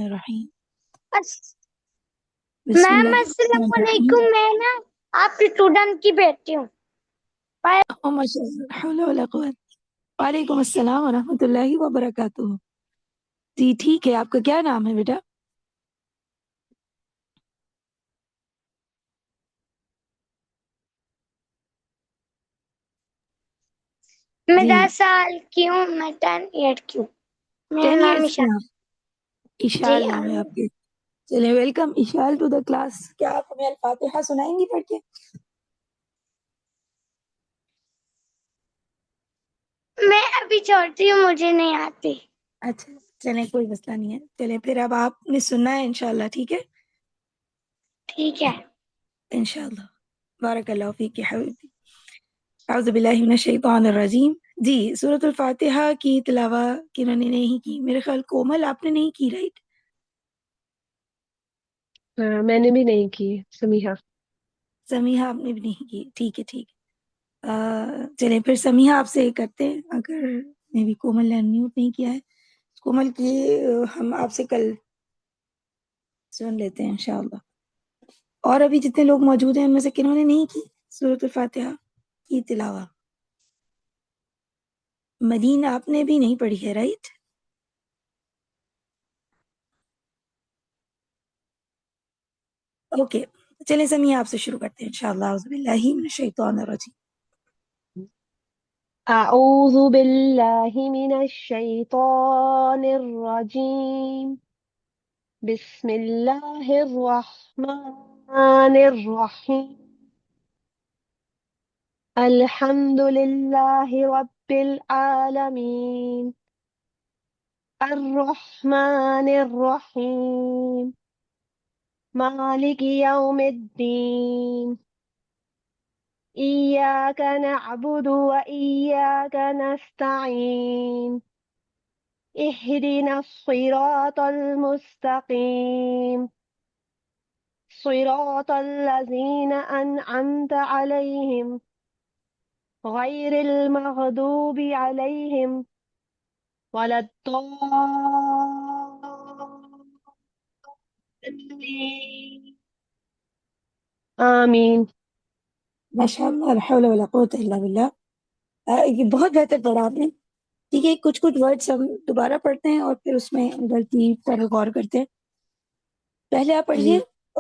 الرحیم میم بسم اللہ السلام الرحمن الرحیم۔ علیکم، میں نا آپ کی اسٹوڈنٹ کی بیٹی ہوں۔ ماشاء اللہ، لا حول ولا قوت۔ وعلیکم السلام ورحمۃ اللہ وبرکاتہ۔ جی ٹھیک ہے، آپ کا کیا نام ہے بیٹا؟ میں جی 10 سال کی ہوں، میں 10 ایئر کی ہوں۔ میرا 10 نام ایئرس کی ایشا۔ آپ؟ جی اشال نام ہے آپ کے؟ چلیں ویلکم اشال ٹو دا کلاس۔ کیا آپ ہمیں الفاتحہ سنائیں گی پڑھ کے؟ میں ابھی چھوڑتی ہوں، مجھے نہیں آتی۔ اچھا چلیں کوئی مسئلہ نہیں ہے، چلیں پھر اب آپ نے سننا ہے انشاءاللہ، ٹھیک ہے؟ ٹھیک ہے۔ انشاءاللہ۔ بارک اللہ فیک یا حبیبی۔ اعوذ باللہ من الشیطان الرجیم۔ جی سورۃ الفاتحہ کی تلاوت کنہوں نے نہیں کی؟ میرے خیال کومل آپ نے نہیں کی، رائٹ؟ میں نے بھی نہیں کی، سمیحہ۔ سمیحہ آپ نے بھی نہیں کی، ٹھیک ہے ٹھیک ہے۔ چلیں پھر سمیحہ آپ سے کرتے ہیں، اگر میں بھی کومل نے انمیوٹ نہیں کیا ہے کومل کی ہم آپ سے کل سن لیتے ہیں انشاءاللہ۔ اور ابھی جتنے لوگ موجود ہیں ان میں سے کنہوں نے نہیں کی سورۃ الفاتحہ کی تلاوت؟ مدین آپ نے بھی نہیں پڑھی ہے، رائٹ؟ اوکے چلیں سمیحہ آپ سے شروع کرتے ہیں انشاءاللہ۔ اعوذ باللہ من الشیطان الرجیم۔ اعوذ باللہ من الشیطان الرجیم، بسم اللہ الرحمن الرحیم، الحمد للہ رب العالمین، الرحمن الرحیم، مالک یوم الدین، إياك نعبد وإياك نستعين، اهدنا الصراط المستقيم، صراط الذين أنعمت عليهم غير المغضوب عليهم ولا الضالين، آمين۔ ماشاء اللہ، لا حول ولا قوت الا باللہ۔ یہ بہت بہتر پڑھا آپ نے، ٹھیک ہے؟ کچھ ورڈز ہم دوبارہ پڑھتے ہیں اور پھر اس میں غلطی پر غور کرتے ہیں۔ پہلے آپ پڑھیے جی،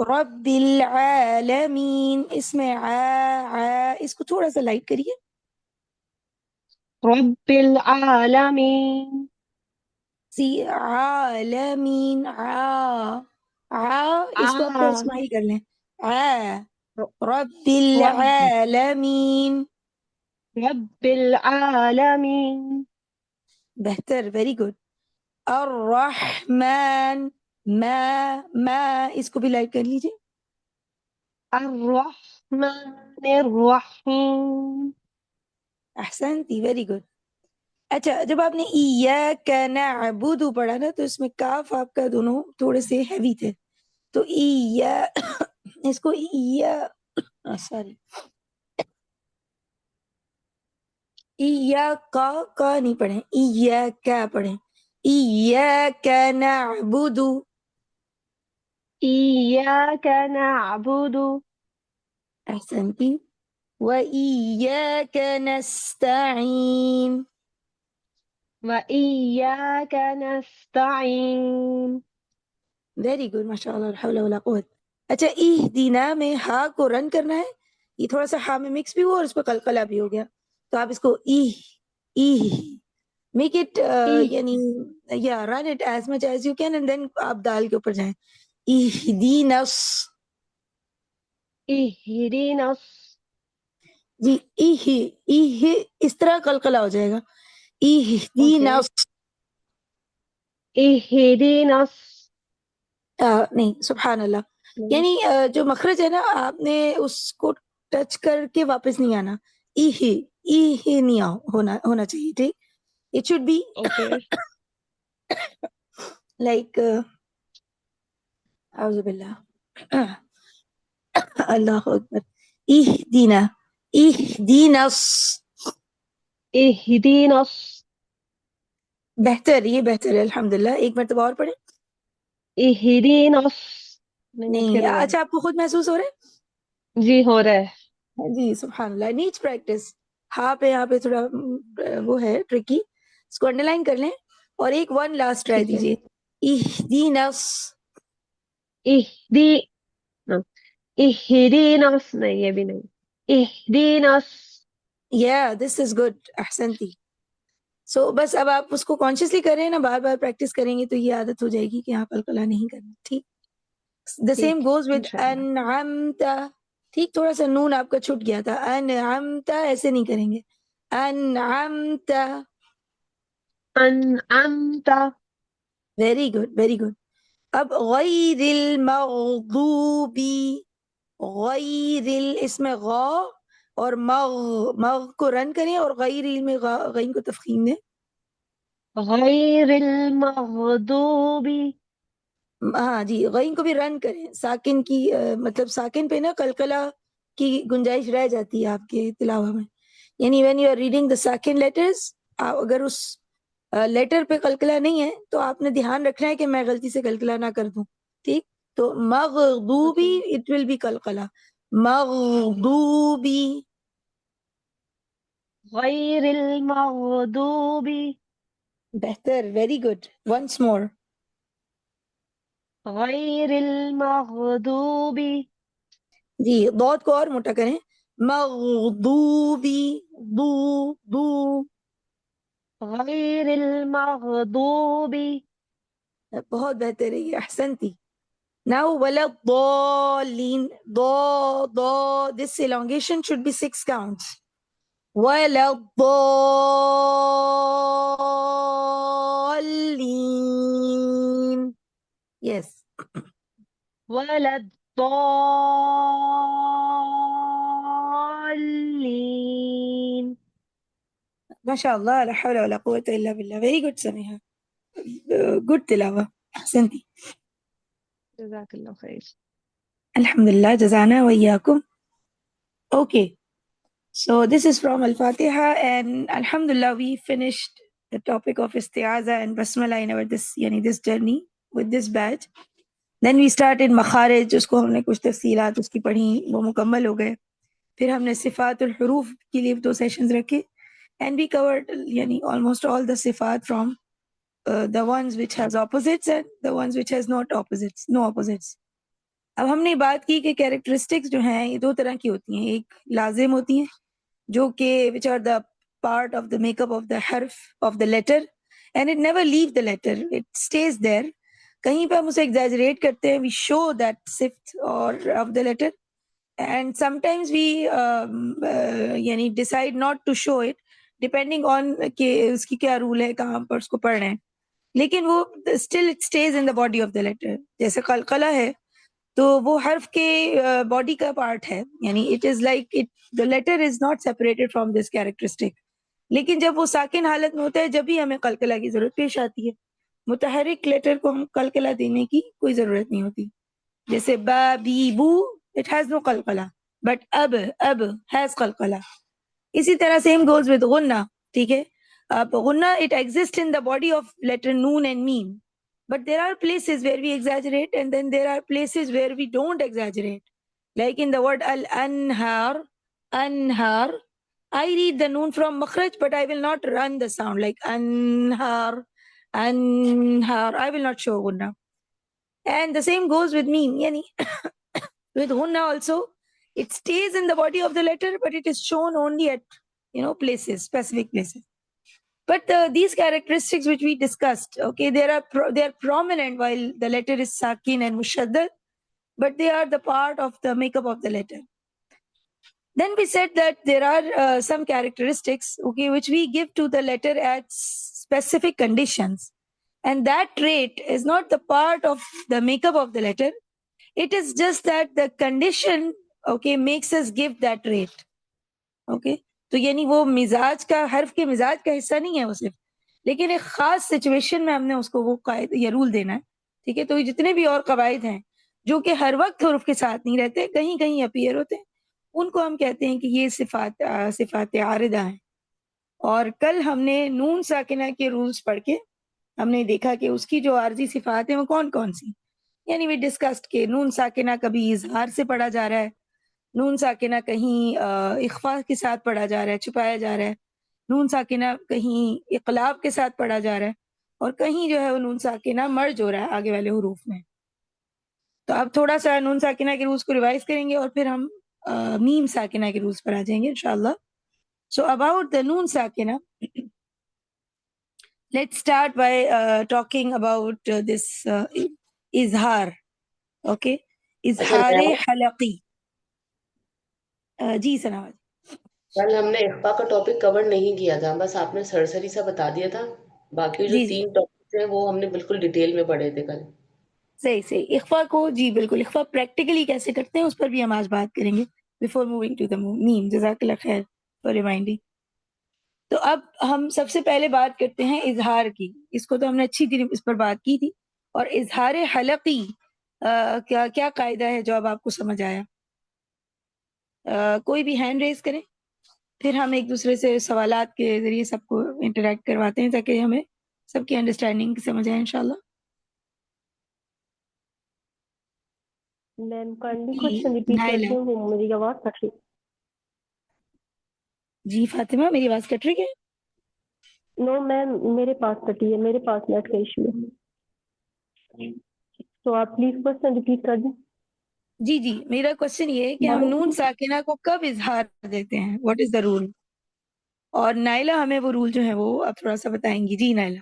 رب العالمین، اس میں اس کو تھوڑا سا لائٹ کریے۔ رب العالمين، عالمین، اس کو آپ تھوڑا آ اسمائی کر لیں، رب رب العالمین۔ رب العالمين، بہتر، ویری گڈ۔ الرحمن، ما اس کو بھی لائٹ کر لیجیے۔ الرحمن الرحیم، احسنتی، ویری گڈ۔ اچھا جب آپ نے ایاک نعبد پڑھا نا تو اس میں کاف آپ کا دونوں تھوڑے سے ہیوی تھے، تو اس کو سوری کا نہیں پڑھیں، ایاک پڑھیں، ایاک نعبد۔ ایاک نعبد احسنتی، وإياك نستعين۔ وإیاک نستعین، ویری گڈ، ماشاء اللہ، لا حول ولا قوت۔ اچھا اہدینا میں ہا کو رن کرنا ہے، یہ تھوڑا سا ہا میں مکس بھی ہوا اور اس پہ قلقلہ بھی ہو گیا، تو آپ اس کو میک اٹ یعنی یا run it as much as you can and then آپ دال کے اوپر جائیں، اہدینس۔ اہدنا جی اس طرح قلقلہ ہو جائے گا، اوکے، اہدینس۔ اہدنا نہیں سبحان اللہ، یعنی جو مخرج ہے نا آپ نے اس کو ٹچ کر کے واپس نہیں آنا، نہیں ہونا چاہیے، ٹھیک؟ It should be okay, like اعوذ باللہ، اللہ اکبر، اہدینا، اہدینس۔ اہدنا بہتر، یہ بہتر ہے الحمدللہ، ایک مرتبہ اور پڑھیں۔ اہدینا نہیں نہیں، پھر اچھا آپ کو خود محسوس ہو رہا جی ہو رہا ہے. ہے؟ جی سبحان اللہ، نیڈس پریکٹس. ہاں پہ یہاں پہ تھوڑا وہ ہے ٹرکی، اس کو انڈر لائن کر لیں اور ایک ون لاسٹ ٹرائی ٹھیک ہے. دیجیے. اہدینا. اہدی اہدینا نہیں یہ بھی نہیں. اہدینا. یا دس از گڈ، احسنتی. سو بس اب آپ اس کو کانشیسلی کر رہے ہیں نا، بار بار پریکٹس کریں گے تو یہ عادت ہو جائے گی کہ آپ قلقلہ نہیں کرنا. ٹھیک. دا سیم ٹھیک گوز ود انشاءاللہ. انعمت. ٹھیک، تھوڑا سا نون آپ کا چھٹ گیا تھا. انعمت ایسے نہیں کریں گے. انعمت. انعمت. Very good very good. اب غیر المغضوب. غیر اس میں غا اور مغ کو رن کریں اور غیر میں غین کو تفخیم دیں. غیر المغضوب. ہاں جی، غین کو بھی رن کریں. ساکن کی مطلب ساکن پہ نا قلقلہ کی گنجائش رہ جاتی ہے آپ کے تلاوہ میں. یعنی when you are reading the ساکن لیٹرز، اگر اس لیٹر پہ قلقلہ نہیں ہے تو آپ نے دھیان رکھنا ہے کہ میں غلطی سے قلقلہ نہ کر دوں. ٹھیک. تو مغضوبی اوکے. اٹ ول بی قلقلہ. مغضوبی. غیر المغضوب. بہتر، ویری گڈ. Once more. غیر المغضوب. جی ضاد کو اور موٹا کریں. مغضوبی. دو دو. غیر المغضوب. بہت بہتر ہے یہ، احسنتی. Now ولا الضالین. ضا this elongation should be 6 counts. ولا الضالین. Yes. ولا الضالين. ماشاء اللہ، لا حول ولا قوة الا باللہ. ویری گڈ سمیحہ، گڈ تلاوہ، احسنتی. جزاک اللہ خیر. الحمدللہ، جزانا وإياكم. Okay. So this is from Al-Fatiha, and Alhamdulillah we finished the topic of Isti'aza and Basmala in our this journey with this batch. Then we started Makharij، اس کو ہم نے کچھ تفصیلات اس کی پڑھی، وہ مکمل ہو گئے. پھر ہم نے صفات الحروف کے لیے 2 سیشنز رکھے، and we covered almost all the صفات from the ones which has opposites and the ones which has no opposites. اب ہم نے بات کی کہ کیریکٹرسٹکس جو ہیں یہ 2 طرح کی ہوتی ہیں. ایک لازم ہوتی ہیں جو کہ which are the part of the makeup of the حرف of the letter and it never leave the letter, it stays there. کہیں پہ ہم اسے exaggerate کرتے ہیں, we show that sift or of the letter, and sometimes we decide not to show it depending on کہ اس کی کیا role ہے, کہاں پر اس کو پڑھنا ہے, لیکن وہ still it stays in the body of the letter. جیسے قلقلہ ہے تو وہ حرف کے باڈی کا پارٹ ہے, یعنی it is like the letter is not separated from this characteristic. لیکن جب وہ ساکن حالت میں ہوتا ہے جب ہی ہمیں قلقلہ کی ضرورت پیش آتی ہے. متحرک لیٹر کو ہم قلقلہ دینے کی کوئی ضرورت نہیں ہوتی. جیسے با بی بو, اٹ ہیز نو قلقلہ, بٹ اب ہیز قلقلہ. اسی طرح سیم گوز ود غنہ. ٹھیک ہے, اب غنہ it exist in the body of letter نون اینڈ میم. But there are places where we exaggerate and then there are places where we don't exaggerate. Like in the word al-anhar, anhar, I read the noon from makhraj, but I will not run the sound like anhar, anhar. I will not show gunna. And the same goes with meen. Yani, with gunna also, it stays in the body of the letter, but it is shown only at places, specific places. But these characteristics which we discussed, okay, they are prominent while the letter is sakin and mushaddad, but they are the part of the makeup of the letter. Then we said that there are some characteristics, okay, which we give to the letter at specific conditions, and that trait is not the part of the makeup of the letter. It is just that the condition, okay, makes us give that trait. Okay. تو یعنی وہ مزاج کا, حرف کے مزاج کا حصہ نہیں ہے وہ صرف, لیکن ایک خاص سچویشن میں ہم نے اس کو وہ قاعد یا رول دینا ہے. ٹھیک ہے, تو جتنے بھی اور قواعد ہیں جو کہ ہر وقت حروف کے ساتھ نہیں رہتے, کہیں کہیں اپیئر ہوتے ہیں, ان کو ہم کہتے ہیں کہ یہ صفات عارضہ ہیں. اور کل ہم نے نون ساکنہ کے رولز پڑھ کے ہم نے دیکھا کہ اس کی جو عارضی صفات ہیں وہ کون کون سی. یعنی we discussed کہ نون ساکنہ کبھی اظہار سے پڑھا جا رہا ہے، نون ساکنہ کہیں اخفا کے ساتھ پڑھا جا رہا ہے، چھپایا جا رہا ہے، نون ساکنہ کہیں اقلاب کے ساتھ پڑھا جا رہا ہے، اور کہیں جو ہے وہ نون ساکنہ مرج ہو رہا ہے آگے والے حروف میں. تو اب تھوڑا سا نون ساکنہ کے رولز کو ریوائز کریں گے اور پھر ہم میم ساکنہ کے رولز پر آ جائیں گے انشاءاللہ. سو اباؤٹ دا نون ساکنہ، let's start by talking about this اظہار. اوکے، اچھا اظہار نیا، حلقی. جی سناواد. کل ہم نے اخفا کا ٹاپک کور نہیں کیا تھا، بس آپ نے سرسری سا بتا دیا تھا. باقی جو جی جی 3 ٹاپکس ہیں وہ ہم نے بالکل ڈیٹیل میں پڑھے تھے کل. صحیح صحیح. اخفا کو جی بالکل، اخفا پریکٹیکلی کیسے کرتے ہیں اس پر بھی ہم آج بات کریں گے بفور موونگ ٹو دا میم. جزاک اللہ خیر فار ریمائنڈنگ. تو اب ہم سب سے پہلے بات کرتے ہیں اظہار کی. اس کو تو ہم نے اچھی طرح اس پر بات کی تھی. اور اظہار حلقی کیا کیا قاعدہ ہے جو اب آپ کو سمجھ آیا؟ کوئی بھی ہینڈ ریز کریں، پھر ہم ایک دوسرے سے سوالات کے ذریعے سب کو انٹریکٹ کرواتے ہیں تاکہ ہمیں سب کی انڈرسٹینڈنگ سمجھ آئے انشاءاللہ. میم کائنڈلی جی کوشچن ریپیٹ کر نائلہ. دیں، میری آواز کٹ رہی. جی فاطمہ میری آواز کٹ رہی ہے؟ نو میم میرے پاس کٹی ہے، میرے پاس نیٹ کا ایشو ہے، تو آپ پلیز کوشچن ریپیٹ کر دیں. جی جی میرا کوشچن یہ ہے کہ ہم نون ساکنہ کو کب اظہار دیتے ہیں، واٹ از دا رول؟ اور نائلہ ہمیں وہ رول جو ہے وہ اب تھوڑا سا بتائیں گی. جی نائلہ.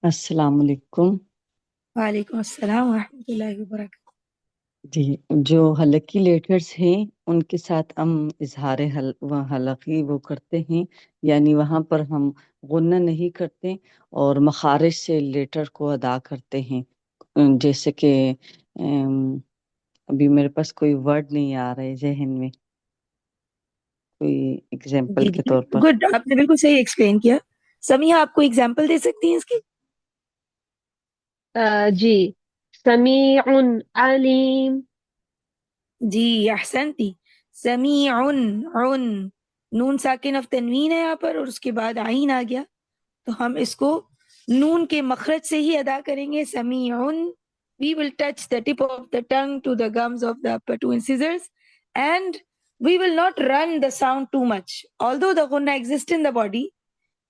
السلام علیکم. وعلیکم السلام ورحمۃ اللہ وبرکاتہ. جی، جو حلقی لیٹرز ہیں ان کے ساتھ ہم اظہار حلقی وہ کرتے ہیں، یعنی وہاں پر ہم غنہ نہیں کرتے اور مخارج سے لیٹر کو ادا کرتے ہیں. جیسے کہ ابھی میرے پاس کوئی ورڈ نہیں آ رہا ہے ذہن میں، کوئی ایگزامپل جی کے جی طور پر. گڈ، آپ نے بالکل صحیح ایکسپلین کیا. سمیہ آپ کو ایگزامپل دے سکتی ہیں اس کی؟ جی، سمیع علیم. جی احسنتی. سمیع عن، نون ساکن اف تنوین ہے یہاں پر اور اس کے بعد عین آ گیا، تو ہم اس کو نون کے مخرج سے ہی ادا کریں گے. سمیع، we will touch the tip of the tongue to the gums of the upper two incisors and we will not run the sound too much although the gunna exists in the body.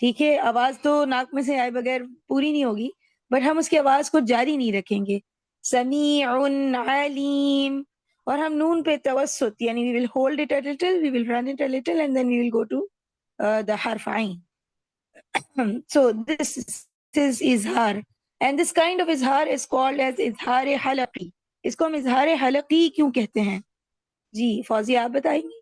ٹھیک ہے، آواز تو ناک میں سے آئے بغیر پوری نہیں ہوگی، بٹ ہم اس کی آواز کو جاری نہیں رکھیں گے. سمیع علیم. اور ہم نون پہ توسط، یعنی we will hold it a little, we will run it a little and then we will go to the حرف عین. So this is اظہار and this kind of اظہار is called as اظہار حلقی. اس کو ہم اظہار حلقی کیوں کہتے ہیں؟ جی فوزی آپ بتائیں گی.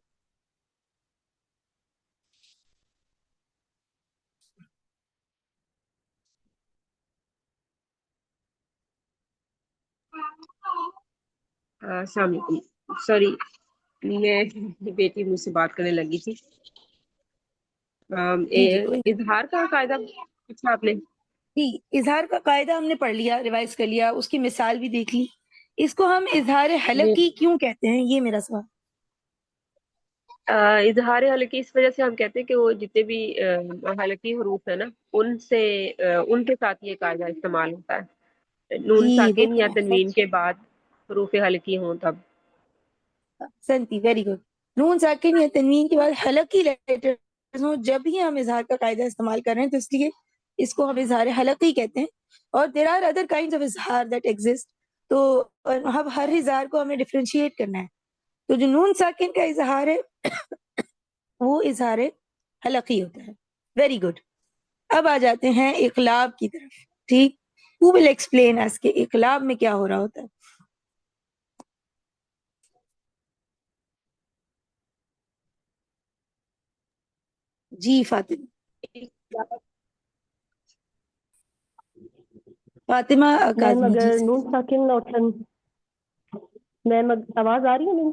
السلام علیکم، سوری میری بیٹی مجھ سے بات کرنے لگی تھی. جی جی کوئی اظہار کا قاعدہ پوچھا آپ نے. جی اظہار کا قاعدہ ہم نے پڑھ لیا، ریوائز کر لیا، اس کی مثال بھی دیکھ لی. اس کو ہم اظہار حلقی کیوں کہتے ہیں، یہ میرا سوال. اظہار حلقی اس وجہ سے ہم کہتے ہیں کہ وہ جتنے بھی حلقی حروف ہیں نا ان سے ان کے ساتھ یہ قاعدہ استعمال ہوتا ہے. نون جی ساکن یا بالکل تنوین کے بعد حروف حلقی ہوں تب. سنتی ویری گڈ. نون ساکن یا تنوین کے بعد حلقی لیٹرز ہوں جب بھی ہم اظہار کا قاعدہ استعمال کر رہے ہیں تو اس لیے اس کو ہم اظہار حلقی کہتے ہیں. اور there are other kinds of اظہار دیٹ ایگزسٹ. تو اب ہر اظہار کو ہمیں ڈفرینشیٹ کرنا ہے. تو جو نون ساکن کا اظہار ہے وہ اظہار حلقی ہوتا ہے. Very good. اب آ جاتے ہیں اقلاب کی طرف. ٹھیک، who will explain us کہ اقلاب میں کیا ہو رہا ہوتا ہے؟ جی فاطمہ میم کاظمی. جی اگر نون ساکن اور میم آواز آ رہی ہے میم؟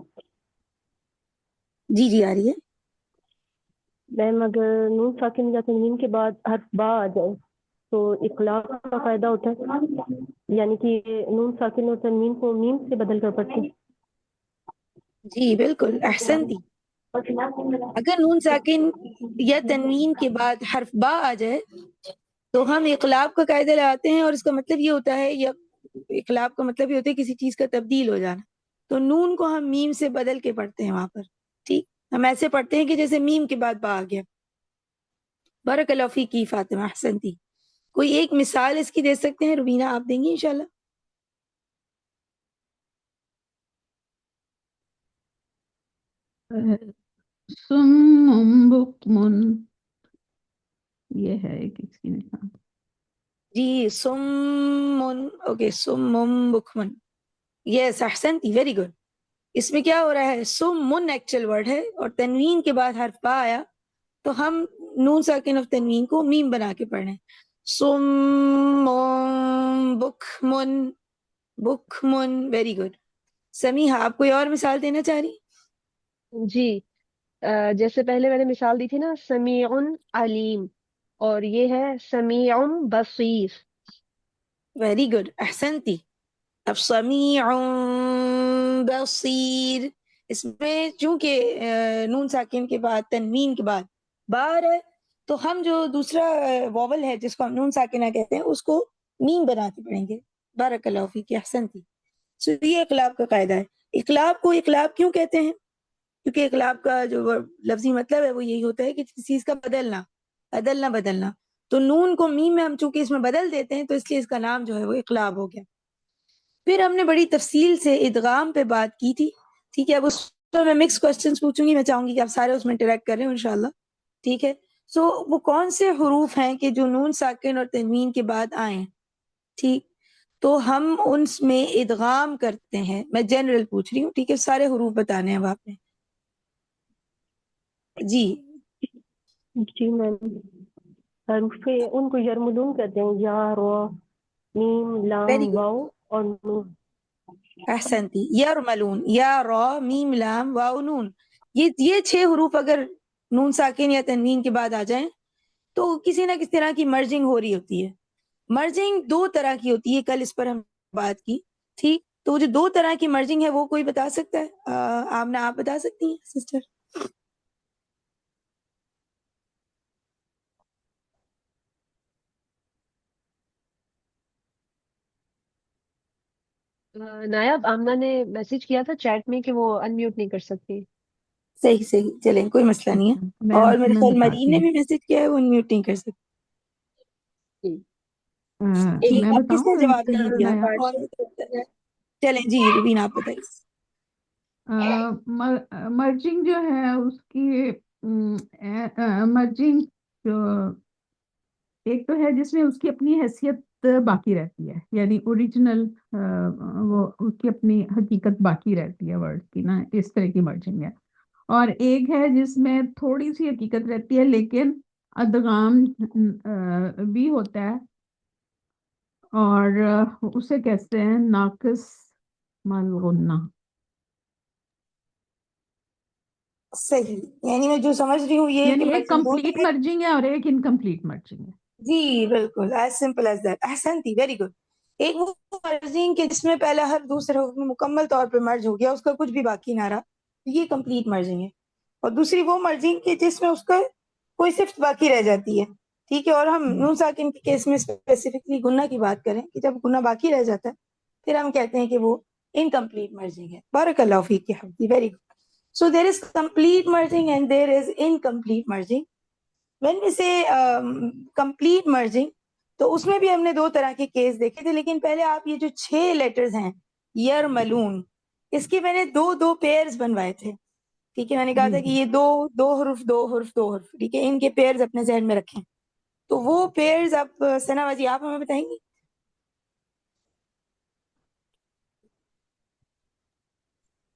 جی جی آ رہی ہے. میم اگر نون ساکن یا تنوین کے بعد حرف با آ جائے تو اقلاب کا فائدہ ہوتا ہے، یعنی کہ نون ساکن اور تنوین کو میم سے بدل کر پڑھتے ہیں. جی بالکل احسنتی. اگر نون ساکن یا تنوین کے بعد حرف با آ جائے تو ہم اقلاب کا قاعدہ لگاتے ہیں اور اس کا مطلب یہ ہوتا ہے اقلاب کا مطلب یہ ہوتا ہے کسی چیز کا تبدیل ہو جانا. تو نون کو ہم میم سے بدل کے پڑھتے ہیں وہاں پر. ٹھیک، ہم ایسے پڑھتے ہیں کہ جیسے میم کے بعد با آ گیا. بارک اللہ فیک کی فاطمہ، احسنتی. کوئی ایک مثال اس کی دے سکتے ہیں؟ روبینہ آپ دیں گی انشاءاللہ؟ سم بکمن، یہ ہے کس کی مثال؟ جی سمن، اوکے، سمم بکمن، یس احسنتی، ویری گڈ. اس میں کیا ہو رہا ہے؟ سمن ایکچوئل ورڈ ہے اور تنوین کے بعد حرف با آیا تو ہم نون ساکن آف تنوین کو میم بنا کے پڑھ رہے ہیں. سم بکمن، بکمن، ویری گڈ. سمیحہ آپ کوئی اور مثال دینا چاہ رہی؟ جی جیسے پہلے میں نے مثال دی تھی نا، سمیع علیم، اور یہ ہے سمیع بصیر. ویری گڈ، احسنتی. اب سمیع بصیر، اس میں چونکہ نون ساکن کے بعد تنوین کے بعد بار ہے تو ہم جو دوسرا واول ہے جس کو ہم نون ساکنہ کہتے ہیں اس کو میم بنا کے پڑھیں گے. بارک اللہ فیک، احسنتی. سو یہ اقلاب کا قاعدہ ہے. اقلاب کو اقلاب کیوں کہتے ہیں؟ کیونکہ اقلاب کا جو لفظی مطلب ہے وہ یہی ہوتا ہے کہ کسی چیز کا بدلنا، بدلنا. تو نون کو میم میں ہم چونکہ اس میں بدل دیتے ہیں تو اس لیے اس کا نام جو ہے وہ اقلاب ہو گیا. پھر ہم نے بڑی تفصیل سے ادغام پہ بات کی تھی. ٹھیک ہے، اب اس پر میں مکس کوسچنز پوچھوں گی. میں چاہوں گی کہ آپ سارے اس میں انٹریکٹ کریں انشاءاللہ. ٹھیک ہے، سو وہ کون سے حروف ہیں کہ جو نون ساکن اور تنوین کے بعد آئیں؟ ٹھیک، تو ہم ان میں ادغام کرتے ہیں. میں جنرل پوچھ رہی ہوں، ٹھیک ہے، سارے حروف بتانے ہیں اب آپ نے. جی جی میم، حروف ان کو یرملون کہتے ہیں، یا، رو، میم، لام، ویری گڈ، واؤ اور نون. احسنتی. یرملون، یا، را، میم، لام، واو، نون. یہ 6 حروف اگر نون ساکن یا تنوین کے بعد آ جائیں تو کسی نہ کسی طرح کی مرجنگ ہو رہی ہوتی ہے. مرجنگ 2 طرح کی ہوتی ہے، کل اس پر ہم بات کی. ٹھیک، تو وہ جو 2 طرح کی مرجنگ ہے وہ کوئی بتا سکتا ہے؟ آپ بتا سکتی ہیں سسٹر؟ نایاب، آمنہ نے میسج کیا تھا چیٹ میں کہ وہ انمیوٹ نہیں کر سکتی. صحیح، چلیں کوئی مسئلہ نہیں ہے. اور میرے میں خیال مریم بتاتی نے ہوں، بھی میسج کیا ہے، وہ انمیوٹ نہیں کر سکتی. ٹھیک، میں اب کس نے بتاؤں جواب نہیں دیا؟ نیا؟ چلیں جی روبین آپ بتائیے. مرجنگ جو ہے اس کی مرجنگ جو ایک تو ہے جس میں اس کی اپنی حیثیت باقی رہتی ہے، یعنی اوریجنل وہ اس کی اپنی حقیقت باقی رہتی ہے ورڈ کی نا، اس طرح کی مرجنگ ہے. اور ایک ہے جس میں تھوڑی سی حقیقت رہتی ہے لیکن ادغام بھی ہوتا ہے، اور اسے کہتے ہیں ناقص ملغنہ. صحیح، یعنی میں جو سمجھ رہی ہوں یہ ہے کہ یعنی ایک مرجنگ 2 کمپلیٹ طرح. مرجنگ ہے اور ایک انکمپلیٹ مرجنگ ہے. جی بالکل، ایز سمپل ایز دیٹ. احسنتی، ویری گڈ. ایک وہ مرجنگ کہ جس میں پہلا حرف دوسرے حرف میں مکمل طور پہ مرج ہو گیا، اس کا کچھ بھی باقی نہ رہا، یہ کمپلیٹ مرجنگ ہے. اور دوسری وہ مرجنگ کہ جس میں اس کا کوئی صفت باقی رہ جاتی ہے. ٹھیک ہے، اور ہم نون ساکن کے کیس میں اسپیسیفکلی گنہ کی بات کریں کہ جب گنہ باقی رہ جاتا ہے پھر ہم کہتے ہیں کہ وہ انکمپلیٹ مرجنگ ہے. بارک اللہ فیک یا حفظی، very good. So there is complete merging and there is incomplete merging. When we say complete merging, تو اس میں بھی ہم نے 2 طرح کے کیس دیکھے تھے. لیکن پہلے آپ یہ جو 6 لیٹرز ہیں یرملون، اس کے میں نے 2 پیئرز بنوائے تھے. ٹھیک ہے، میں نے کہا تھا کہ یہ دو حرف، 2 حرف، 2 حرف، ٹھیک ہے، ان کے پیئرز اپنے ذہن میں رکھیں. تو وہ پیئرز آپ ثنا باجی آپ ہمیں بتائیں گی؟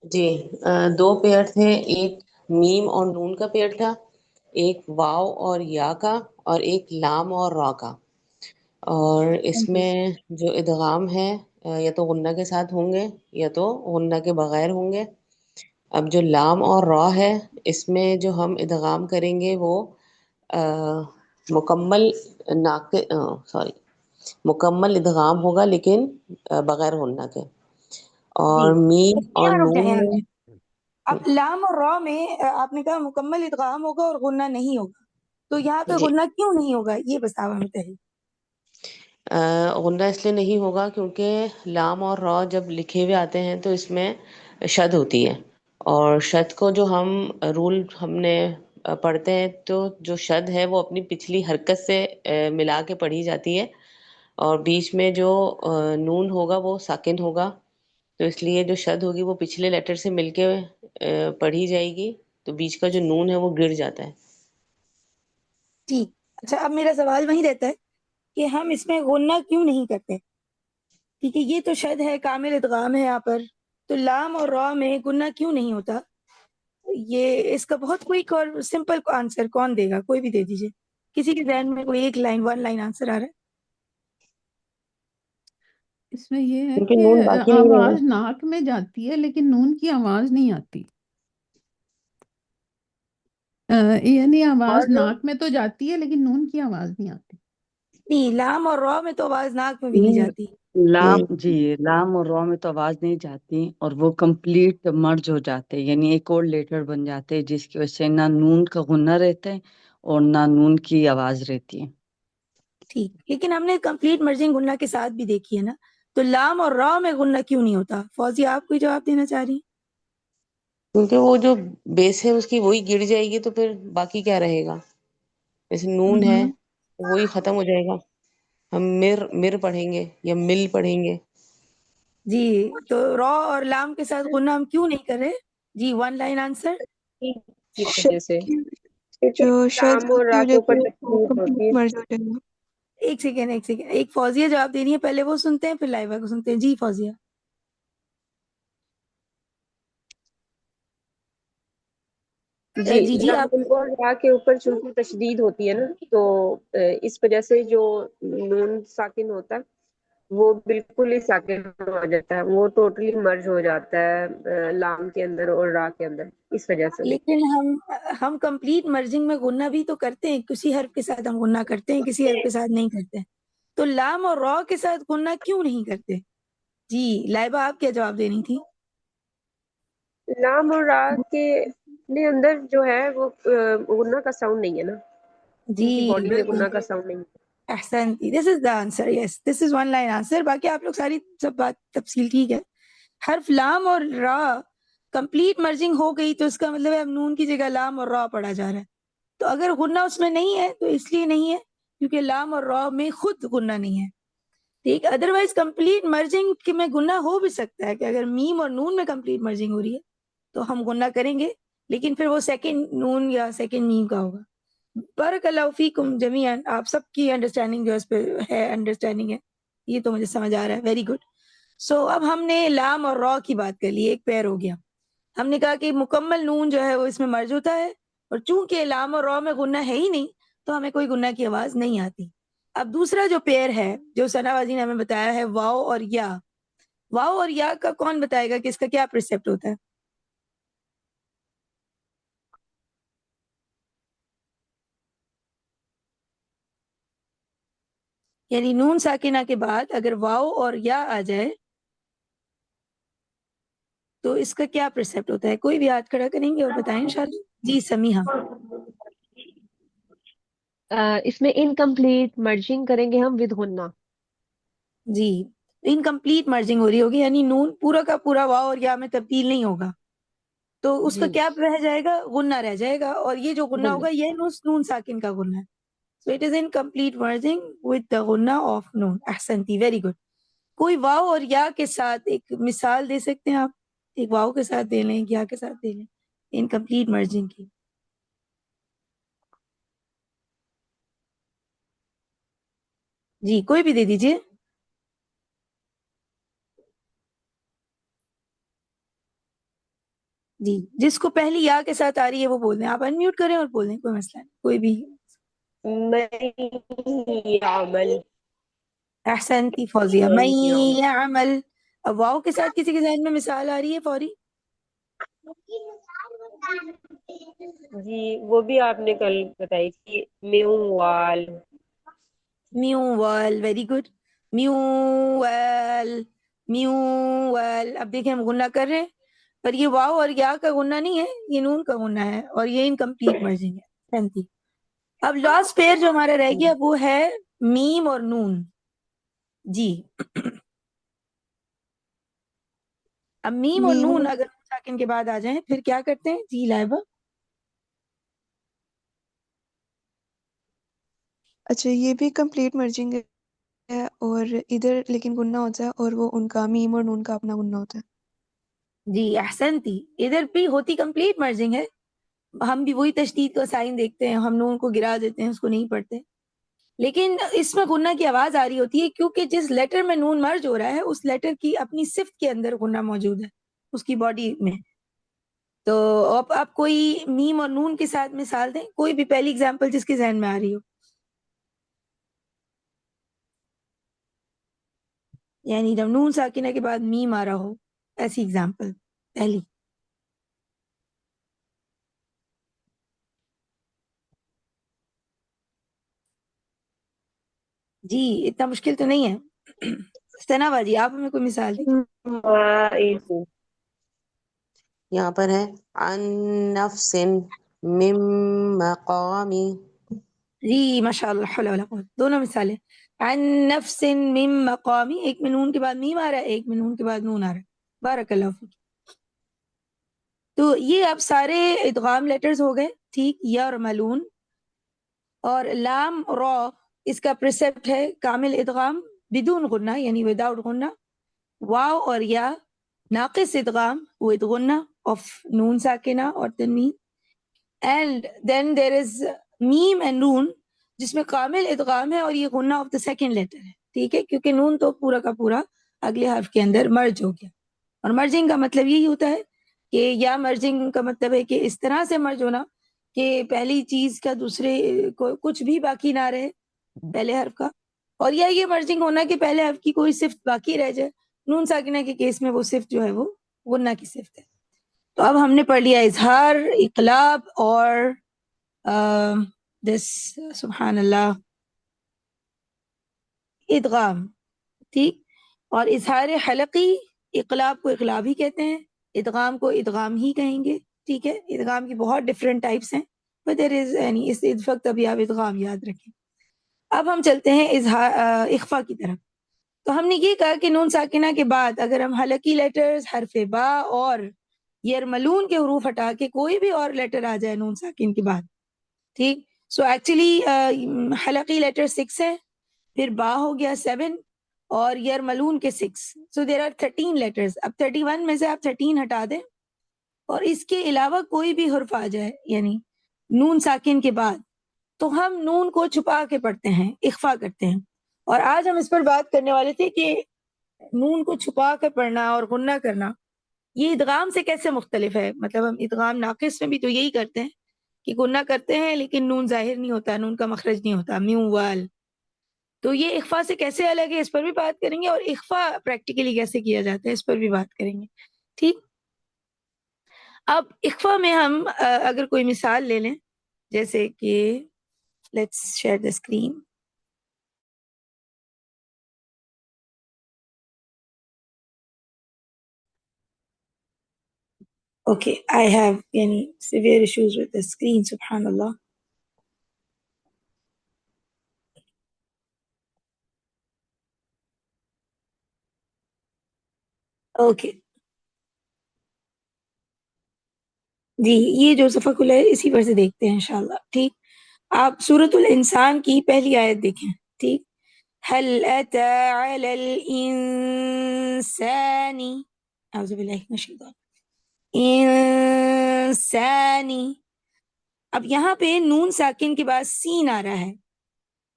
جی 2 پیئر تھے، ایک میم اور نون کا پیئر تھا، ایک واو اور یا کا، اور ایک لام اور را کا. اور اس میں جو ادغام ہے یا تو غنہ کے ساتھ ہوں گے یا تو غنہ کے بغیر ہوں گے. اب جو لام اور را ہے اس میں جو ہم ادغام کریں گے وہ مکمل ادغام ہوگا لیکن بغیر غنہ کے. جی، اور میم اور یہاں نون رکے. میں اب لام اور را میں آپ نے کہا مکمل ادغام ہوگا اور غنہ نہیں ہوگا، تو یہاں پہ جی غنہ کیوں نہیں ہوگا یہ بس آپ ہمیں کہیے. غنہ اس لیے نہیں ہوگا کیونکہ لام اور را جب لکھے ہوئے آتے ہیں تو اس میں شد ہوتی ہے، اور شد کو جو ہم نے پڑھتے ہیں تو جو شد ہے وہ اپنی پچھلی حرکت سے ملا کے پڑھی جاتی ہے، اور بیچ میں جو نون ہوگا وہ ساکن ہوگا، تو اس لیے جو شد ہوگی وہ پچھلے لیٹر سے مل کے پڑھی جائے گی، تو بیچ کا جو نون ہے وہ گر جاتا ہے۔ ٹھیک، اچھا اب میرا سوال وہی رہتا ہے کہ ہم اس میں غنہ کیوں نہیں کرتے؟ ٹھیک ہے، یہ تو شد ہے، کامل ادغام ہے یہاں پر، تو لام اور را میں غنہ کیوں نہیں ہوتا؟ یہ اس کا بہت کوئک اور سمپل آنسر کون دے گا؟ کوئی بھی دے دیجئے، کسی کے ذہن میں کوئی ایک لائن 1 لائن آنسر آ رہا ہے؟ اس میں یہ ہے کیونکہ کہ نون باقی نہیں رہے آواز گا۔ ناک میں جاتی ہے لیکن نون کی آواز نہیں آتی، یعنی اور آواز ناک میں تو جاتی ہے لیکن نون کی آواز نہیں آتی۔ نہیں، لام اور را میں تو آواز ناک میں بھی نہیں جاتی۔ لام جی لام اور را میں تو آواز نہیں جاتی، اور وہ کمپلیٹ مرج ہو جاتے، یعنی ایک اور لیٹر بن جاتے، جس کی وجہ سے نہ نون کا غنہ رہتا ہے اور نہ نون کی آواز رہتی ہے۔ ٹھیک، لیکن ہم نے کمپلیٹ مرجنگ غنہ کے ساتھ بھی دیکھی ہے نا، تو لام اور را میں غنہ کیوں نہیں ہوتا؟ فوزی آپ کوئی جواب دینا چاہ رہی ہیں؟ کیونکہ وہ جو بیس ہے اس کی وہی گر جائے گی، تو پھر باقی کیا رہے گا؟ جیسے نون ہے وہی ختم ہو جائے گا، ہم مر پڑھیں گے یا مل پڑھیں گے۔ جی، تو را اور لام کے ساتھ غنہ ہم کیوں نہیں کر رہے؟ جی 1 لائن آنسر۔ کی وجہ سے جو شاید لام اور کی را کے وجہ اوپر سے تشدید ہوتی کمپلیٹ ہے۔ مرج ہو جائے گا۔ ایک سیکنڈ، ایک فوزیہ جواب دے رہی ہے، پہلے وہ سنتے ہیں پھر لائبہ کو سنتے ہیں۔ جی فوزیہ۔ جی آپ۔ لام اور را کے اوپر چونکہ تشدید ہوتی ہے نا، تو اس وجہ سے جو نون ساکن ہوتا ہے وہ بالکل ہی ساکن ہو جاتا ہے، وہ ٹوٹلی مرج ہو جاتا ہے لام کے اندر اور را کے اندر، اس وجہ سے۔ لیکن ہم کمپلیٹ مرجنگ میں غنہ بھی تو کرتے ہیں، کسی حرف کے ساتھ ہم غنہ کرتے ہیں، کسی حرف کے ساتھ نہیں کرتے ہیں، تو لام اور را کے ساتھ غنہ کیوں نہیں کرتے؟ جی لائبہ آپ کیا جواب دینی تھی؟ لام اور را کے اندر جو ہے وہ غنہ کا ساؤنڈ نہیں ہے نا، ان جی کی باڈی میں بالکل، غنہ کا ساؤنڈ نہیں ہے۔ احسنتی، this is the answer, yes this is 1 line answer. باقی آپ لوگ ساری سب بات تفصیل ٹھیک ہے۔ حرف لام اور را کمپلیٹ مرجنگ ہو گئی تو اس کا مطلب ہے اب نون کی جگہ لام اور را پڑھا جا رہا ہے، تو اگر غنہ اس میں نہیں ہے تو اس لیے نہیں ہے کیونکہ لام اور را میں خود غنہ نہیں ہے، ٹھیک۔ ادروائز کمپلیٹ مرجنگ میں غنہ ہو بھی سکتا ہے کہ اگر میم اور نون میں کمپلیٹ مرجنگ ہو رہی ہے تو ہم غنہ کریں گے، لیکن پھر وہ سیکنڈ نون یا سیکنڈ میم کا ہوگا۔ بارک اللہ فیکم جمیعاً، آپ سب کی انڈرسٹینڈنگ جو اس پہ ہے، انڈرسٹینڈنگ ہے، یہ تو مجھے سمجھ آ رہا ہے، ویری گڈ۔ سو اب ہم نے لام اور را کی بات کر لی، ایک پیر ہو گیا۔ ہم نے کہا کہ مکمل نون جو ہے وہ اس میں مرج ہوتا ہے، اور چونکہ لام اور را میں غنہ ہے ہی نہیں تو ہمیں کوئی غنہ کی آواز نہیں آتی۔ اب دوسرا جو پیر ہے جو ثنا بازی نے ہمیں بتایا ہے، واو اور یا۔ واو اور یا کا کون بتائے گا کہ اس کا کیا پرسیپٹ ہوتا ہے؟ یعنی نون ساکنہ کے بعد اگر واو اور یا آ جائے تو اس کا کیا پرسیپٹ ہوتا ہے؟ کوئی بھی ہاتھ کھڑا کریں گے اور بتائیں انشاءاللہ۔ جی سمیحہ۔ اس میں انکمپلیٹ مرجنگ کریں گے ہم ود غنہ۔ جی انکمپلیٹ مرجنگ ہو رہی ہوگی، یعنی نون پورا کا پورا واو اور یا میں تبدیل نہیں ہوگا، تو اس کا جی کیا رہ جائے گا؟ غنہ رہ جائے گا، اور یہ جو غنہ غنہ۔ ہوگا یہ نون ساکن کا غنہ ہے۔ So it is incomplete merging with the غنہ آف نون۔ احسنتی، ویری گڈ۔ کوئی واو اور یا کے ساتھ ایک مثال دے سکتے ہیں آپ؟ ایک واو کے ساتھ دے لیں، ایک یا کے ساتھ دے لیں، انکمپلیٹ مرجنگ کی۔ جی کوئی بھی دے دیجئے۔ جی جس کو پہلی یا کے ساتھ آ رہی ہے وہ بول دیں، آپ انمیوٹ کریں اور بولیں، کوئی مسئلہ نہیں، کوئی بھی۔ میں عمل۔ احسنتی فوزیہ، میں عمل۔ اب واو کے ساتھ کسی کے ذہن میں مثال آ رہی ہے فوری؟ جی وہ بھی آپ نے کل بتائی تھی، میوال۔ میو وال، ویری گڈ۔ میو وال، میو وال۔ اب دیکھیں ہم غنہ کر رہے ہیں پر یہ واو اور یا کا غنہ نہیں ہے، یہ نون کا غنہ ہے، اور یہ انکمپلیٹ مرجنگ ہے۔ احسنتی۔ اب لاسٹ پیر جو ہمارا رہ گیا وہ ہے میم اور نون۔ جی اب میم اور میم نون اگر ساکن کے بعد آ جائیں پھر کیا کرتے ہیں؟ جی لائبہ. اچھا یہ بھی کمپلیٹ مرجنگ ہے اور ادھر لیکن گننا ہوتا ہے اور وہ ان کا میم اور نون کا اپنا گننا ہوتا ہے. جی احسنتی، ادھر بھی ہوتی کمپلیٹ مرجنگ ہے، ہم بھی وہی تشدید کا سائن دیکھتے ہیں، ہم نون کو گرا دیتے ہیں، اس کو نہیں پڑھتے، لیکن اس میں غنہ کی آواز آ رہی ہوتی ہے کیونکہ جس لیٹر میں نون مرج ہو رہا ہے اس لیٹر کی اپنی صفت کے اندر غنہ موجود ہے اس کی باڈی میں. تو اب آپ کوئی میم اور نون کے ساتھ مثال دیں، کوئی بھی پہلی اگزامپل جس کے ذہن میں آ رہی ہو، یعنی جب نون ساکنہ کے بعد میم آ رہا ہو، ایسی اگزامپل پہلی. جی اتنا مشکل تو نہیں ہے. ثنا باجی آپ ہمیں کوئی مثال دیں. یہاں پر ہے عن نفس من مقام. جی ماشاء اللہ، حول ولا قوت، دونوں مثالیں. عن نفس من مقامی، ایک میں نون کے بعد میم آ رہا ہے، ایک میں نون کے بعد نون آ رہا ہے. بارک اللہ فیک. تو یہ اب سارے ادغام لیٹرز ہو گئے، ٹھیک. یا اور ملون اور لام را، اس کا پریسپٹ ہے کامل ادغام بدون غنہ یعنی وداؤٹ غنہ. واو اور یا ناقص ادغام with غنہ of نون ساکنہ اور تنوین. And then there is ma'am and known جس میں کامل ادغام ہے اور یہ غنہ آف دا سیکنڈ لیٹر ہے، ٹھیک ہے، کیونکہ نون تو پورا کا پورا اگلے حرف کے اندر مرج ہو گیا. اور مرجنگ کا مطلب یہی ہوتا ہے کہ یا مرجنگ کا مطلب ہے کہ اس طرح سے مرج ہونا کہ پہلی چیز کا دوسرے کو کچھ بھی باقی نہ رہے پہلے حرف کا، اور یا یہ مرجنگ ہونا کہ پہلے حرف کی کوئی صفت باقی رہ جائے. نون ساکنہ کے کیس میں وہ صفت جو ہے وہ غنہ کی صفت ہے. تو اب ہم نے پڑھ لیا اظہار، اقلاب اور دس سبحان اللہ ادغام، ٹھیک. اور اظہار حلقی، اقلاب کو اقلاب ہی کہتے ہیں، ادغام کو ادغام ہی کہیں گے، ٹھیک ہے. ادغام کی بہت ڈفرینٹ ٹائپس ہیں، but there is یعنی اس وقت ابھی آپ ادغام یاد رکھیں. اب ہم چلتے ہیں اخفا کی طرف. تو ہم نے یہ کہا کہ نون ساکنہ کے بعد اگر ہم حلقی لیٹرز، حرف با اور یرملون کے حروف ہٹا کے کوئی بھی اور لیٹر آ جائے نون ساکن کے بعد، ٹھیک. سو ایکچولی حلقی لیٹر 6 ہے، پھر با ہو گیا 7 اور یرملون کے 6. سو دیر آر 13 لیٹرز. اب 31 میں سے آپ 13 ہٹا دیں اور اس کے علاوہ کوئی بھی حرف آ جائے یعنی نون ساکن کے بعد، تو ہم نون کو چھپا کے پڑھتے ہیں، اخفا کرتے ہیں. اور آج ہم اس پر بات کرنے والے تھے کہ نون کو چھپا کر پڑھنا اور غنہ کرنا یہ ادغام سے کیسے مختلف ہے. مطلب ہم ادغام ناقص میں بھی تو یہی کرتے ہیں کہ غنہ کرتے ہیں لیکن نون ظاہر نہیں ہوتا، نون کا مخرج نہیں ہوتا، میو وال. تو یہ اخفا سے کیسے الگ ہے اس پر بھی بات کریں گے، اور اخفا پریکٹیکلی کیسے کیا جاتا ہے اس پر بھی بات کریں گے، ٹھیک. اب اخفا میں ہم اگر کوئی مثال لے لیں، جیسے کہ let's share the screen. Okay, I have severe issues with the screen, subhanallah. Okay. جی یہ جو صفحہ کھلا ہے اسی پر سے دیکھتے ہیں انشاءاللہ، ٹھیک. آپ سورۃ الانسان کی پہلی آیت دیکھیں، ٹھیک. هل أتى على الإنسان، أعوذ باللہ من الشیطان، انسانی. اب یہاں پہ نون ساکن کے بعد سین آ رہا ہے.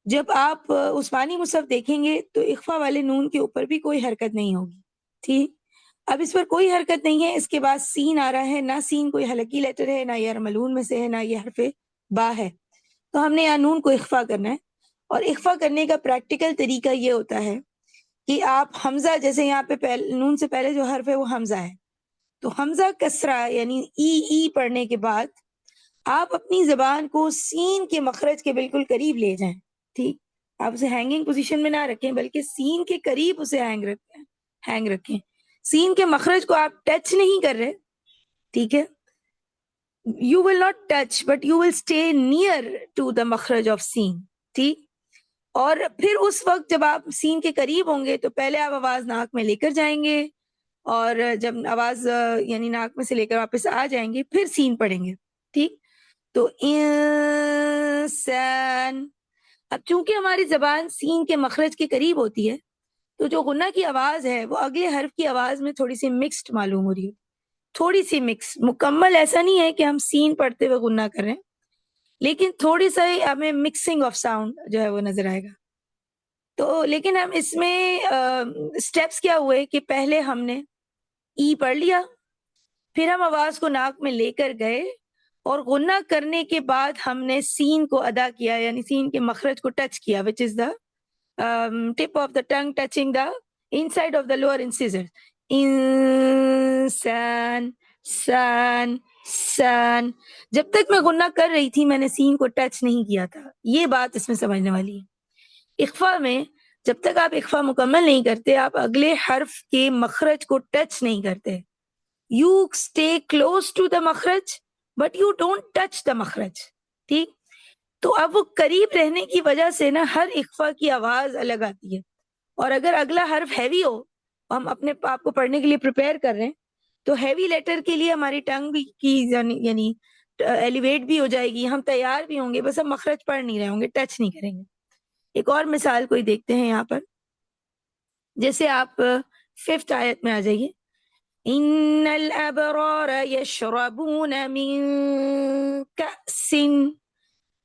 جب آپ عثمانی مصحف دیکھیں گے تو اخفا والے نون کے اوپر بھی کوئی حرکت نہیں ہوگی، ٹھیک. اب اس پر کوئی حرکت نہیں ہے، اس کے بعد سین آ رہا ہے، نہ سین کوئی حلقی لیٹر ہے، نہ یہ ملون میں سے ہے، نہ یہ حرف با ہے. تو ہم نے یہاں نون کو اخفا کرنا ہے. اور اخفا کرنے کا پریکٹیکل طریقہ یہ ہوتا ہے کہ آپ حمزہ، جیسے یہاں پہ نون سے پہلے جو حرف ہے وہ حمزہ ہے، تو حمزہ کسرہ یعنی ای پڑھنے کے بعد آپ اپنی زبان کو سین کے مخرج کے بالکل قریب لے جائیں، ٹھیک. آپ اسے ہینگنگ پوزیشن میں نہ رکھیں بلکہ سین کے قریب اسے ہینگ رکھیں. سین کے مخرج کو آپ ٹچ نہیں کر رہے، ٹھیک ہے. You will not touch but you will stay near to the مخرج آف سین، ٹھیک. اور پھر اس وقت جب آپ سین کے قریب ہوں گے تو پہلے آپ آواز ناک میں لے کر جائیں گے، اور جب آواز یعنی ناک میں سے لے کر واپس آ جائیں گے پھر سین پڑھیں گے. ٹھیک؟ تو انسان. اب چونکہ ہماری زبان سین کے مخرج کے قریب ہوتی ہے تو جو غنہ کی آواز ہے وہ اگلے حرف کی آواز میں تھوڑی سی مکسڈ معلوم ہو رہی ہے، تھوڑی سی مکس. مکمل ایسا نہیں ہے کہ ہم سین پڑھتے ہوئے غنہ کر رہے ہیں، لیکن تھوڑی سا ہمیں مکسنگ آف ساؤنڈ جو ہے وہ نظر آئے گا. تو لیکن ہم اس میں سٹیپس کیا ہوئے کہ پہلے ہم نے ای پڑھ لیا، پھر ہم آواز کو ناک میں لے کر گئے، اور غنہ کرنے کے بعد ہم نے سین کو ادا کیا، یعنی سین کے مخرج کو ٹچ کیا، وچ از دا tip of the tongue touching the inside of the lower incisors. انسان سان سان. جب تک میں غنہ کر رہی تھی میں نے سین کو ٹچ نہیں کیا تھا. یہ بات اس میں سمجھنے والی ہے. اخفا میں جب تک آپ اخفا مکمل نہیں کرتے آپ اگلے حرف کے مخرج کو ٹچ نہیں کرتے. You stay close to the مخرج but you don't touch the مخرج. ٹھیک؟ تو اب وہ قریب رہنے کی وجہ سے نا ہر اخفا کی آواز الگ آتی ہے، اور اگر اگلا حرف ہیوی ہو، ہم اپنے آپ کو پڑھنے کے لیے پریپیئر کر رہے ہیں، تو ہیوی لیٹر کے لیے ہماری ٹنگ بھی کی یعنی ایلیویٹ بھی ہو جائے گی، ہم تیار بھی ہوں گے، بس ہم مخرج پڑھ نہیں رہے ہوں گے، ٹچ نہیں کریں گے. ایک اور مثال کوئی دیکھتے ہیں یہاں پر، جیسے آپ 5th آیت میں آ جائیے. ان الابرار یشربون من کأس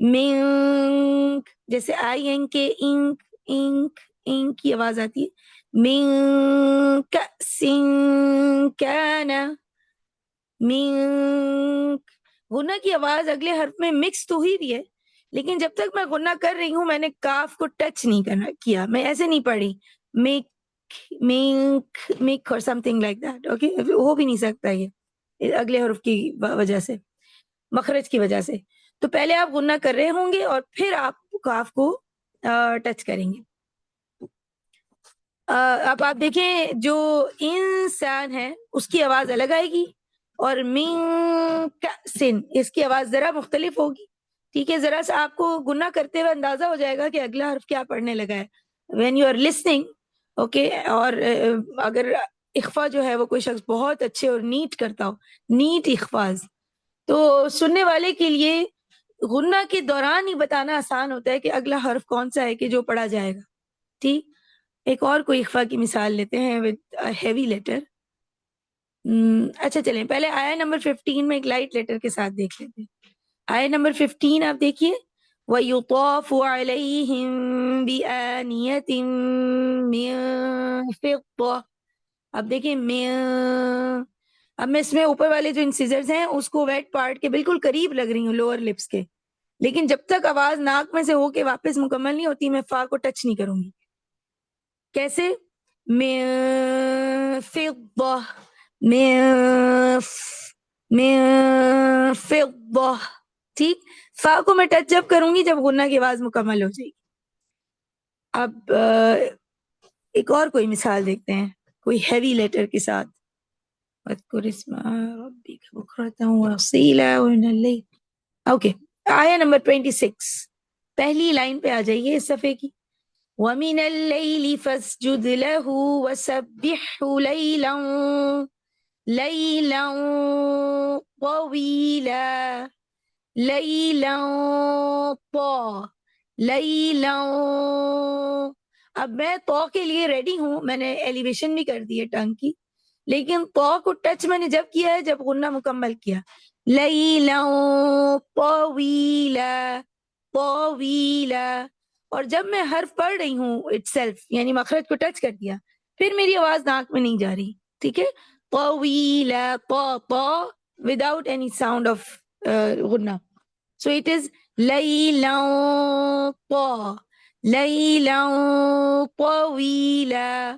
من، جیسے آئی این کے انک انک انک کی آواز آتی ہے. من کأس کان، من. غنہ کی آواز اگلے حرف میں مکس تو ہوئی بھی ہے، لیکن جب تک میں غنہ کر رہی ہوں میں نے کاف کو ٹچ نہیں کیا. میں ایسے نہیں پڑھی میک میک میک اور something like that. Okay, ہو بھی نہیں سکتا یہ اگلے حرف کی وجہ سے، مخرج کی وجہ سے. تو پہلے آپ غنہ کر رہے ہوں گے اور پھر آپ کاف کو ٹچ کریں گے. اب آپ دیکھیں جو انسان ہے اس کی آواز الگ آئے گی، اور من کأسن اس کی آواز ذرا مختلف ہوگی. ٹھیک ہے؟ ذرا سا آپ کو غنہ کرتے ہوئے اندازہ ہو جائے گا کہ اگلا حرف کیا پڑھنے لگا ہے when you are listening. Okay, اور اگر اخفا جو ہے وہ کوئی شخص بہت اچھے اور نیٹ کرتا ہو، نیٹ اخفاظ، تو سننے والے کے لیے غنہ کے دوران ہی بتانا آسان ہوتا ہے کہ اگلا حرف کون سا ہے کہ جو پڑھا جائے گا. ٹھیک؟ ایک اور کوئی اخفا کی مثال لیتے ہیں وتھ ہیوی لیٹر. اچھا چلیں پہلے آیا نمبر 15 میں ایک لائٹ لیٹر کے ساتھ دیکھ لیتے ہیں. آیا نمبر 15 آپ دیکھیے. وَيُطَافُ عَلَيْهِمْ بِآنِيَةٍ مِّن فِضَّةٍ. اب دیکھیں اب میں اس میں اوپر والے جو انسیزرز ہیں اس کو ویٹ پارٹ کے بالکل قریب لگ رہی ہوں لوور لپس کے، لیکن جب تک آواز ناک میں سے ہو کے واپس مکمل نہیں ہوتی میں فا کو ٹچ نہیں کروں گی. کیسے؟ من فضة، من فضة. ٹھیک؟ فا کو میں ٹچ جب کروں گی جب غنہ کی آواز مکمل ہو جائے گی. اب ایک اور کوئی مثال دیکھتے ہیں کوئی ہیوی لیٹر کے ساتھ. واذکر اسم ربک بکرۃ وأصیلا ومن اللیل. اوکے، آیا نمبر 26، پہلی لائن پہ آ جائیے اس صفحے کی. وَمِنَ اللَّيْلِ فَاسْجُدْ لَهُ وَسَبِّحْهُ لَيْلًا طَوِيلًا. لَيْلًا. اب میں تو کے لیے ریڈی ہوں، میں نے ایلیویشن بھی کر دی ہے ٹنگ کی، لیکن تو کو ٹچ میں نے جب کیا ہے جب غنہ مکمل کیا. لَيْلًا طَوِيلًا طَوِيلًا. اور جب میں حرف پڑھ رہی ہوں اٹ سیلف یعنی مخرج کو ٹچ کر دیا پھر میری آواز ناک میں نہیں جا رہی. ٹھیک ہے؟ طویلا طا وداؤٹ اینی ساؤنڈ آف غنہ. سو اٹ از لیلا طا لیلا طویلا.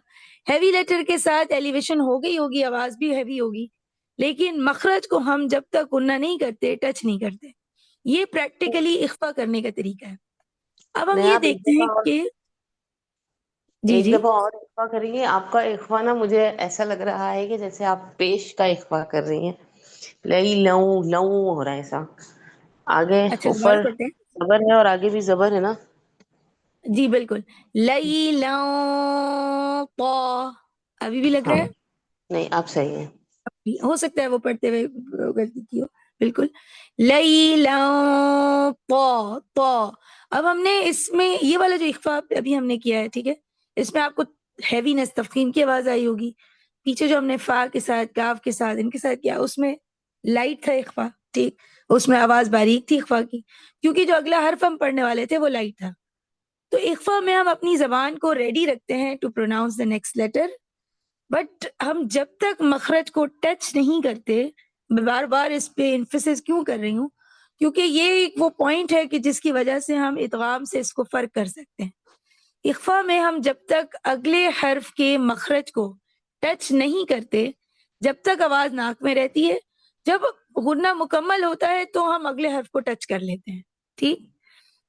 ہیوی لیٹر کے ساتھ ایلیویشن ہو گئی ہوگی، آواز بھی ہیوی ہوگی، لیکن مخرج کو ہم جب تک غنہ نہیں کرتے ٹچ نہیں کرتے. یہ پریکٹیکلی اخفا کرنے کا طریقہ ہے. اب ہم نہیں یہ آپ ایک دیکھتے ہیں دفعہ اور کہ جی ایک جی دفعہ اور اخفا کریے. آپ کا اخفا نا مجھے ایسا لگ رہا ہے کہ جیسے آپ پیش کا اخفا کر رہی ہیں. لئی لوں لوں ہو رہا ہے ایسا. آگے اچھا دوبارہ اوپر پڑھتے ہیں. زبر ہے اور آگے بھی زبر ہے نا. جی بالکل. لیلا طا ابھی بھی لگ رہا ہاں ہے؟ نہیں اب صحیح ہے. ہو سکتا ہے وہ پڑھتے ہوئے غلطی کی ہو. بالکل. لیلا طا طا. اب ہم نے اس میں یہ والا جو اخفا ابھی ہم نے کیا ہے، ٹھیک ہے، اس میں آپ کو ہیوینس تفخیم کی آواز آئی ہوگی. پیچھے جو ہم نے فا کے ساتھ کاف کے ساتھ ان کے ساتھ کیا، اس میں لائٹ تھا اخفا، ٹھیک، اس میں آواز باریک تھی اخفا کی، کیونکہ جو اگلا حرف ہم پڑھنے والے تھے وہ لائٹ تھا. تو اخفا میں ہم اپنی زبان کو ریڈی رکھتے ہیں to pronounce the next letter, but ہم جب تک مخرج کو ٹچ نہیں کرتے، میں بار بار اس پہ انفسس کیوں کر رہی ہوں، کیونکہ یہ وہ پوائنٹ ہے کہ جس کی وجہ سے ہم ادغام سے اس کو فرق کر سکتے ہیں. اخفا میں ہم جب تک اگلے حرف کے مخرج کو ٹچ نہیں کرتے، جب تک آواز ناک میں رہتی ہے، جب غنہ مکمل ہوتا ہے تو ہم اگلے حرف کو ٹچ کر لیتے ہیں. ٹھیک،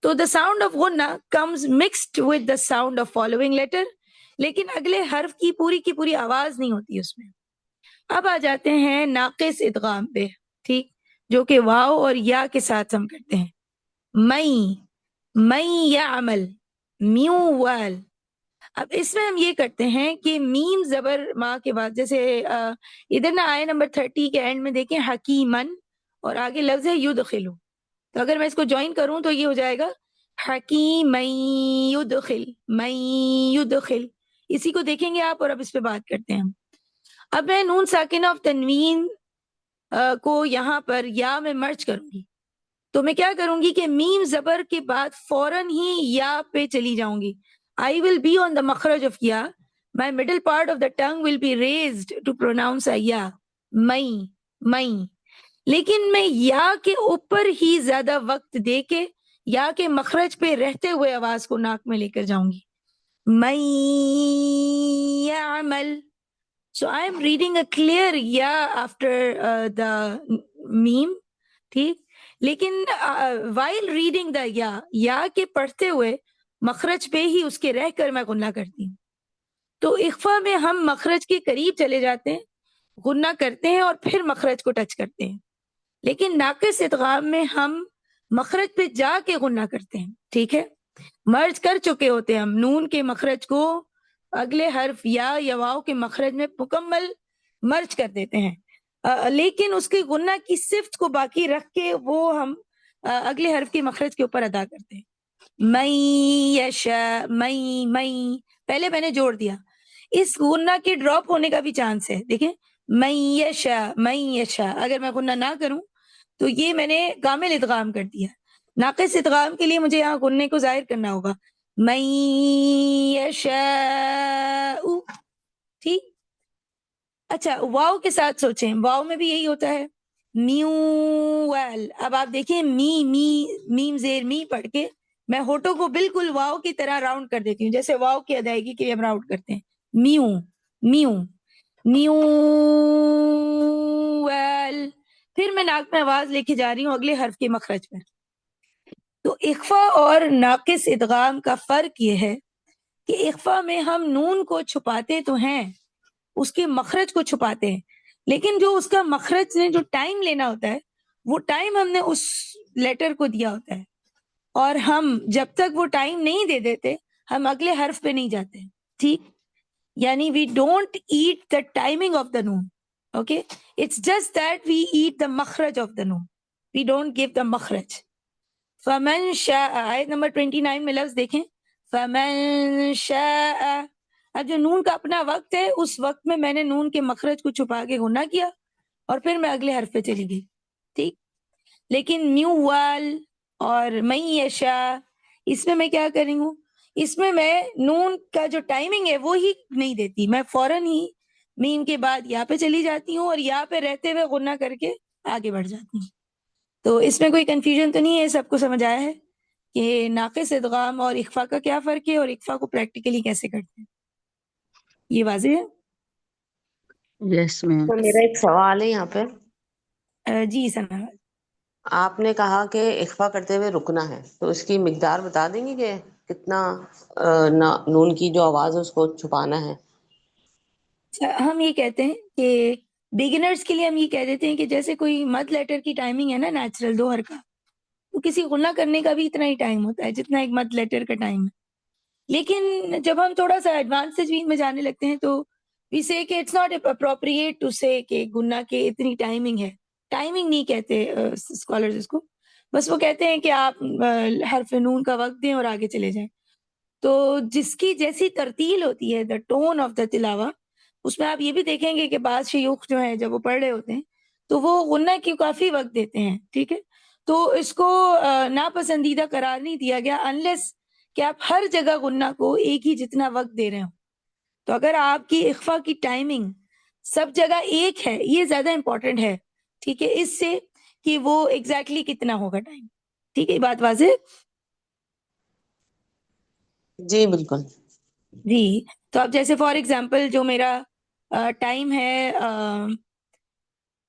تو دا ساؤنڈ آف غنہ comes mixed with the sound of following letter, لیکن اگلے حرف کی پوری آواز نہیں ہوتی اس میں. اب آ جاتے ہیں ناقص ادغام پہ، ٹھیک، جو کہ واو اور یا کے ساتھ ہم کرتے ہیں. میں یعمل، میو وال. اب اس میں ہم یہ کرتے ہیں کہ میم زبر ماں کے بعد، جیسے ادھر نا آئے نمبر 30 کے اینڈ میں دیکھیں حکیمن اور آگے لفظ ہے یدخلو، تو اگر میں اس کو جوائن کروں تو یہ ہو جائے گا حکیم یدخل، میں یدخل. اسی کو دیکھیں گے آپ، اور اب اس پہ بات کرتے ہیں ہم. اب میں نون ساکنہ آف تنوین کو یہاں پر یا میں مرچ کروں گی، تو میں کیا کروں گی کہ میم زبر کے بعد فوراً ہی یا پہ چلی جاؤں گی. I will be on the makhraj of ya. My middle part of the tongue will be raised to pronounce a ya. میں. لیکن میں یا کے اوپر ہی زیادہ وقت دے کے یا کے مخرج پہ رہتے ہوئے آواز کو ناک میں لے کر جاؤں گی. میں یعمل. So I am reading a clear ya after the meme. ٹھیک، لیکن while reading the یا کے پڑھتے ہوئے مخرج پہ ہی اس کے رہ کر میں غنہ کرتی ہوں. تو اخفا میں ہم مخرج کے قریب چلے جاتے ہیں، غنہ کرتے ہیں اور پھر مخرج کو ٹچ کرتے ہیں. لیکن ناقص ادغام میں ہم مخرج پہ جا کے غنہ کرتے ہیں. ٹھیک ہے، مرج کر چکے ہوتے ہیں ہم نون کے مخرج کو اگلے حرف یا واو کے مخرج میں مکمل مرج کر دیتے ہیں، لیکن اس کے غنہ کی صفت کو باقی رکھ کے وہ ہم اگلے حرف کے مخرج کے اوپر ادا کرتے ہیں. میں یشا، میں پہلے میں نے جوڑ دیا، اس غنہ کے ڈراپ ہونے کا بھی چانس ہے. دیکھیں میں یشا، اگر میں غنہ نہ کروں تو یہ میں نے کامل ادغام کر دیا. ناقص ادغام کے لیے مجھے یہاں غنے کو ظاہر کرنا ہوگا، میں یشا. ٹھیک، اچھا واو کے ساتھ سوچیں، واو میں بھی یہی ہوتا ہے، میو ویل. اب آپ دیکھیں میم زیر می پڑھ کے میں ہوٹوں کو بالکل واو کی طرح راؤنڈ کر دیتی ہوں، جیسے واو کی ادائیگی کے لیے ہم راؤنڈ کرتے ہیں. میو میو میو ویل. پھر میں ناک میں آواز لے کے جا رہی ہوں اگلے حرف کے مخرج پر. تو اخفا اور ناقص ادغام کا فرق یہ ہے کہ اخفا میں ہم نون کو چھپاتے تو ہیں، اس کے مخرج کو چھپاتے ہیں، لیکن جو اس کا مخرج نے جو ٹائم لینا ہوتا ہے وہ ٹائم ہم نے اس لیٹر کو دیا ہوتا ہے، اور ہم جب تک وہ ٹائم نہیں دے دیتے ہم اگلے حرف پہ نہیں جاتے. ٹھیک، یعنی we don't eat the timing of the نون. Okay, it's just that we eat the مخرج آف دا نون، وی ڈونٹ گیو دا مخرج. فمن شاء، آیت نمبر 29 میں لفظ دیکھیں، فمن شاء. اب جو نون کا اپنا وقت ہے اس وقت میں میں نے نون کے مخرج کو چھپا کے غنہ کیا اور پھر میں اگلے حرف پہ چلی گئی. ٹھیک، لیکن میو وال اور میں یشا، اس میں کیا کر رہی ہوں، اس میں نون کا جو ٹائمنگ ہے وہ ہی نہیں دیتی، میں فوراً ہی میم کے بعد یا پہ چلی جاتی ہوں اور یا پہ رہتے ہوئے غنہ کر کے آگے بڑھ جاتی ہوں. تو اس میں کوئی کنفیوژن تو نہیں ہے، سب کو سمجھ آیا ہے کہ ناقص ادغام اور اخفا کا کیا فرق ہے اور اخفا کو پریکٹیکلی کیسے کرتے ہیں؟ یہ واضح ہے؟ یس میم. تو میرا ایک سوال ہے یہاں پہ. جی ثنا، آپ نے کہا کہ اخفا کرتے ہوئے رکنا ہے، تو اس کی مقدار بتا دیں گے کہ کتنا نون کی جو آواز ہے اس کو چھپانا ہے؟ ہم یہ کہتے ہیں کہ بگنرز کے لیے ہم یہ کہہ دیتے ہیں کہ جیسے کوئی مد لیٹر کی ٹائمنگ ہے نا نیچرل 2 حرکہ، تو کسی غنہ کرنے کا بھی اتنا ہی ٹائم ہوتا ہے جتنا ایک مد لیٹر کا ٹائم ہے. لیکن جب ہم تھوڑا سا ایڈوانس تجوید میں جانے لگتے ہیں تو وی سے کہ اٹس ناٹ اپروپریٹ ٹو سے کہ گنا کے اتنی ٹائمنگ ہے. ٹائمنگ نہیں کہتے اسکالرز اس کو، بس وہ کہتے ہیں کہ آپ حرف نون کا وقت دیں اور آگے چلے جائیں. تو جس کی جیسی ترتیل ہوتی ہے، دا ٹون آف دا تلاوہ، اس میں آپ یہ بھی دیکھیں گے کہ بعض شیوخ جو ہیں جب وہ پڑھ رہے ہوتے ہیں تو وہ غنہ کی کافی وقت دیتے ہیں. ٹھیک ہے، تو اس کو ناپسندیدہ قرار نہیں دیا گیا انلیس کہ آپ ہر جگہ غنہ کو ایک ہی جتنا وقت دے رہے ہوں. تو اگر آپ کی اخفا کی ٹائمنگ سب جگہ ایک ہے، یہ زیادہ امپورٹنٹ ہے. ٹھیک ہے، اس سے کہ وہ ایگزیکٹلی کتنا ہوگا ٹائم. ٹھیک ہے، یہ بات واضح؟ جی بالکل. جی. تو اب جیسے فار ایگزامپل جو میرا ٹائم ہے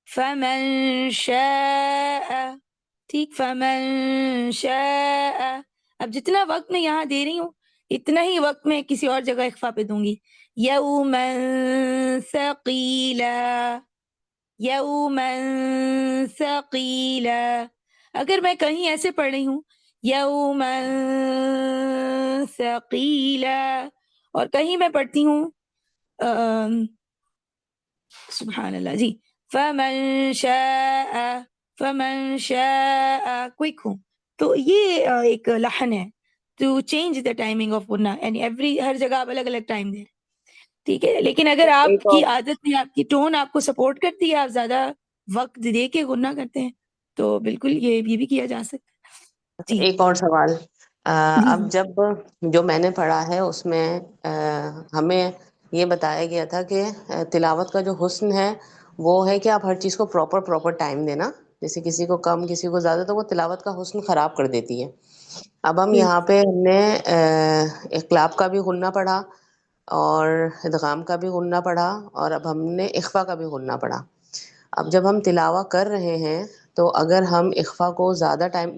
فمن شاء، ٹھیک، فمن شاء، اب جتنا وقت میں یہاں دے رہی ہوں اتنا ہی وقت میں کسی اور جگہ اخفا پہ دوں گی. یوما ثقیلا، یوما ثقیلا. اگر میں کہیں ایسے پڑھ رہی ہوں یوما ثقیلا، اور کہیں میں پڑھتی ہوں سبحان اللہ جی فمن شاء، فمن شاء، کوئک ہوں، تو یہ ایک لحن ہے to change the timing of غنہ، یعنی ایوری ہر جگہ آپ الگ الگ ٹائم دیں. ٹھیک ہے، لیکن اگر آپ ایک کی اور عادت میں آپ کی ٹون آپ کو سپورٹ کرتی ہے، آپ زیادہ وقت دے کے غنہ کرتے ہیں، تو بالکل یہ بھی کیا جا سکتا ہے. جی ایک اور سوال. جی اب جی جب جو میں نے پڑھا ہے اس میں ہمیں یہ بتایا گیا تھا کہ تلاوت کا جو حسن ہے وہ ہے کہ آپ ہر چیز کو پراپر ٹائم دینا. جیسے کسی کو کم کسی کو زیادہ تو وہ تلاوت کا حسن خراب کر دیتی ہے. اب ہم یہاں پہ ہم نے اقلاب کا بھی غنہ پڑھا اور ادغام کا بھی غنہ پڑھا اور اب ہم نے اخفا کا بھی غنہ پڑھا. اب جب ہم تلاوت کر رہے ہیں تو اگر ہم اخفا کو زیادہ ٹائم،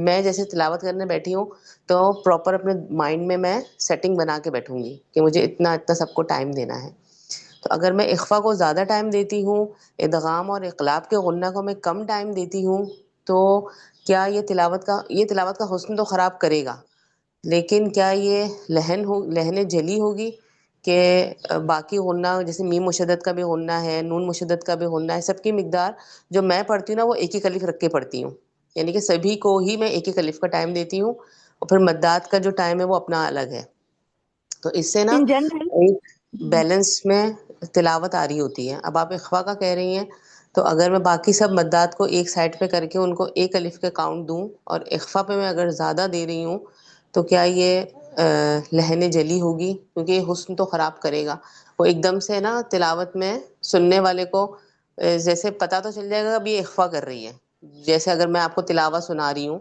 میں جیسے تلاوت کرنے بیٹھی ہوں تو پراپر اپنے مائنڈ میں سیٹنگ بنا کے بیٹھوں گی کہ مجھے اتنا سب کو ٹائم دینا ہے. تو اگر میں اخفا کو زیادہ ٹائم دیتی ہوں، ادغام اور اقلاب کے غنہ کو میں کم ٹائم دیتی ہوں، تو کیا یہ تلاوت کا حسن تو خراب کرے گا، لیکن کیا یہ لہن جلی ہوگی کہ باقی غنہ جیسے میم مشدد کا بھی غنہ ہے، نون مشدد کا بھی غنہ ہے، سب کی مقدار جو میں پڑھتی ہوں نا وہ ایک ایک الف رکھ کے پڑھتی ہوں. یعنی کہ سبھی کو ہی میں ایک ایک الف کا ٹائم دیتی ہوں اور پھر مدات کا جو ٹائم ہے وہ اپنا الگ ہے. تو اس سے نا ان جنرل. ایک بیلنس میں تلاوت آ رہی ہوتی ہے. اب آپ اخفا کا کہہ رہی ہیں تو اگر میں باقی سب مدات کو ایک سائڈ پہ کر کے ان کو ایک الف کے کاؤنٹ دوں اور اخفا پہ میں اگر زیادہ دے رہی ہوں تو کیا یہ لہن جلی ہوگی؟ کیونکہ یہ حسن تو خراب کرے گا. وہ ایک دم سے نا تلاوت میں سننے والے کو جیسے پتہ تو چل جائے گا اب یہ اخفا کر رہی ہے. جیسے اگر میں آپ کو تلاوت سنا رہی ہوں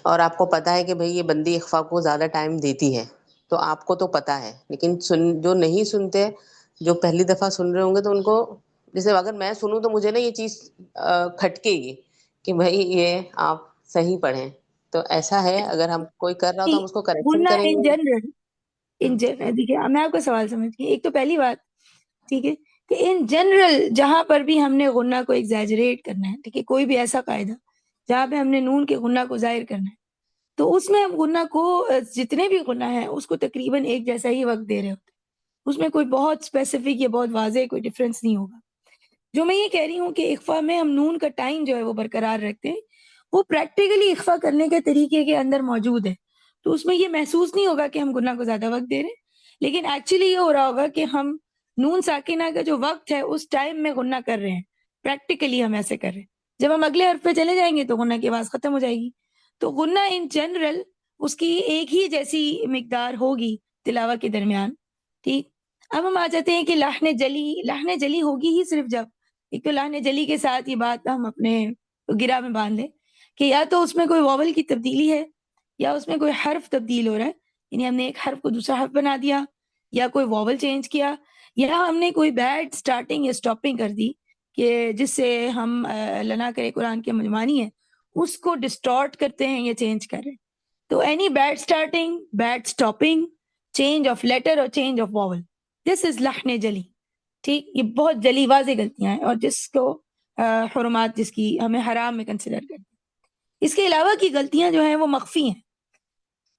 اور آپ کو پتہ ہے کہ بھئی یہ بندی اخفا کو زیادہ ٹائم دیتی ہے تو آپ کو تو پتہ ہے، لیکن جو نہیں سنتے، جو پہلی دفعہ سن رہے ہوں گے تو ان کو، جیسے اگر میں سنوں تو مجھے نا یہ چیز کھٹکے گی کہ بھائی یہ آپ صحیح پڑھیں. تو ایسا ہے اگر ہم کوئی کر رہا ہو تو ہم اس کو کریکشن غنہ کریں ان گے. جنرل دیکھیے میں آپ کا سوال سمجھ گئی. ایک تو پہلی بات ٹھیک ہے کہ ان جنرل جہاں پر بھی ہم نے غنہ کو ایگزیجریٹ کرنا ہے، ٹھیک ہے، کوئی بھی ایسا قاعدہ جہاں پہ ہم نے نون کے غنہ کو ظاہر کرنا ہے تو اس میں ہم غنہ کو جتنے بھی غنہ ہیں اس کو تقریباً ایک جیسا ہی وقت دے رہے ہوتے ہیں. اس میں کوئی بہت اسپیسیفک یا بہت واضح کوئی ڈفرینس نہیں ہوگا. جو میں یہ کہہ رہی ہوں کہ اخفا میں ہم نون کا ٹائم جو ہے وہ برقرار رکھتے ہیں، وہ پریکٹیکلی اخفا کرنے کے طریقے کے اندر موجود ہے. تو اس میں یہ محسوس نہیں ہوگا کہ ہم گناہ کو زیادہ وقت دے رہے ہیں، لیکن ایکچولی یہ ہو رہا ہوگا کہ ہم نون ساکنہ کا جو وقت ہے اس ٹائم میں غنہ کر رہے ہیں. پریکٹیکلی ہم ایسے کر رہے ہیں. جب ہم اگلے حرف پہ چلے جائیں گے تو غنہ کی آواز ختم ہو جائے گی. تو غنہ ان جنرل اس کی ایک ہی جیسی مقدار ہوگی تلاوت کے درمیان. ٹھیک، اب ہم آ جاتے ہیں کہ لحن جلی ہوگی ہی صرف جب، ایک تو لحن جلی کے ساتھ یہ بات ہم اپنے گرہ میں باندھ لیں کہ یا تو اس میں کوئی واول کی تبدیلی ہے یا اس میں کوئی حرف تبدیل ہو رہا ہے، یعنی ہم نے ایک حرف کو دوسرا حرف بنا دیا یا کوئی واول چینج کیا یا ہم نے کوئی بیڈ سٹارٹنگ یا سٹاپنگ کر دی کہ جس سے ہم لنا کرے قرآن کے مجمانی ہے اس کو ڈسٹارٹ کرتے ہیں یا چینج کر رہے ہیں. تو any bad starting, bad stopping, change of letter اور change of vowel, this is لحن جلی. ٹھیک، یہ بہت جلی واضح غلطیاں ہیں اور جس کو حرمات جس کی ہمیں حرام میں کنسیڈر کرتے ہیں. اس کے علاوہ کی غلطیاں جو ہیں وہ مخفی ہیں.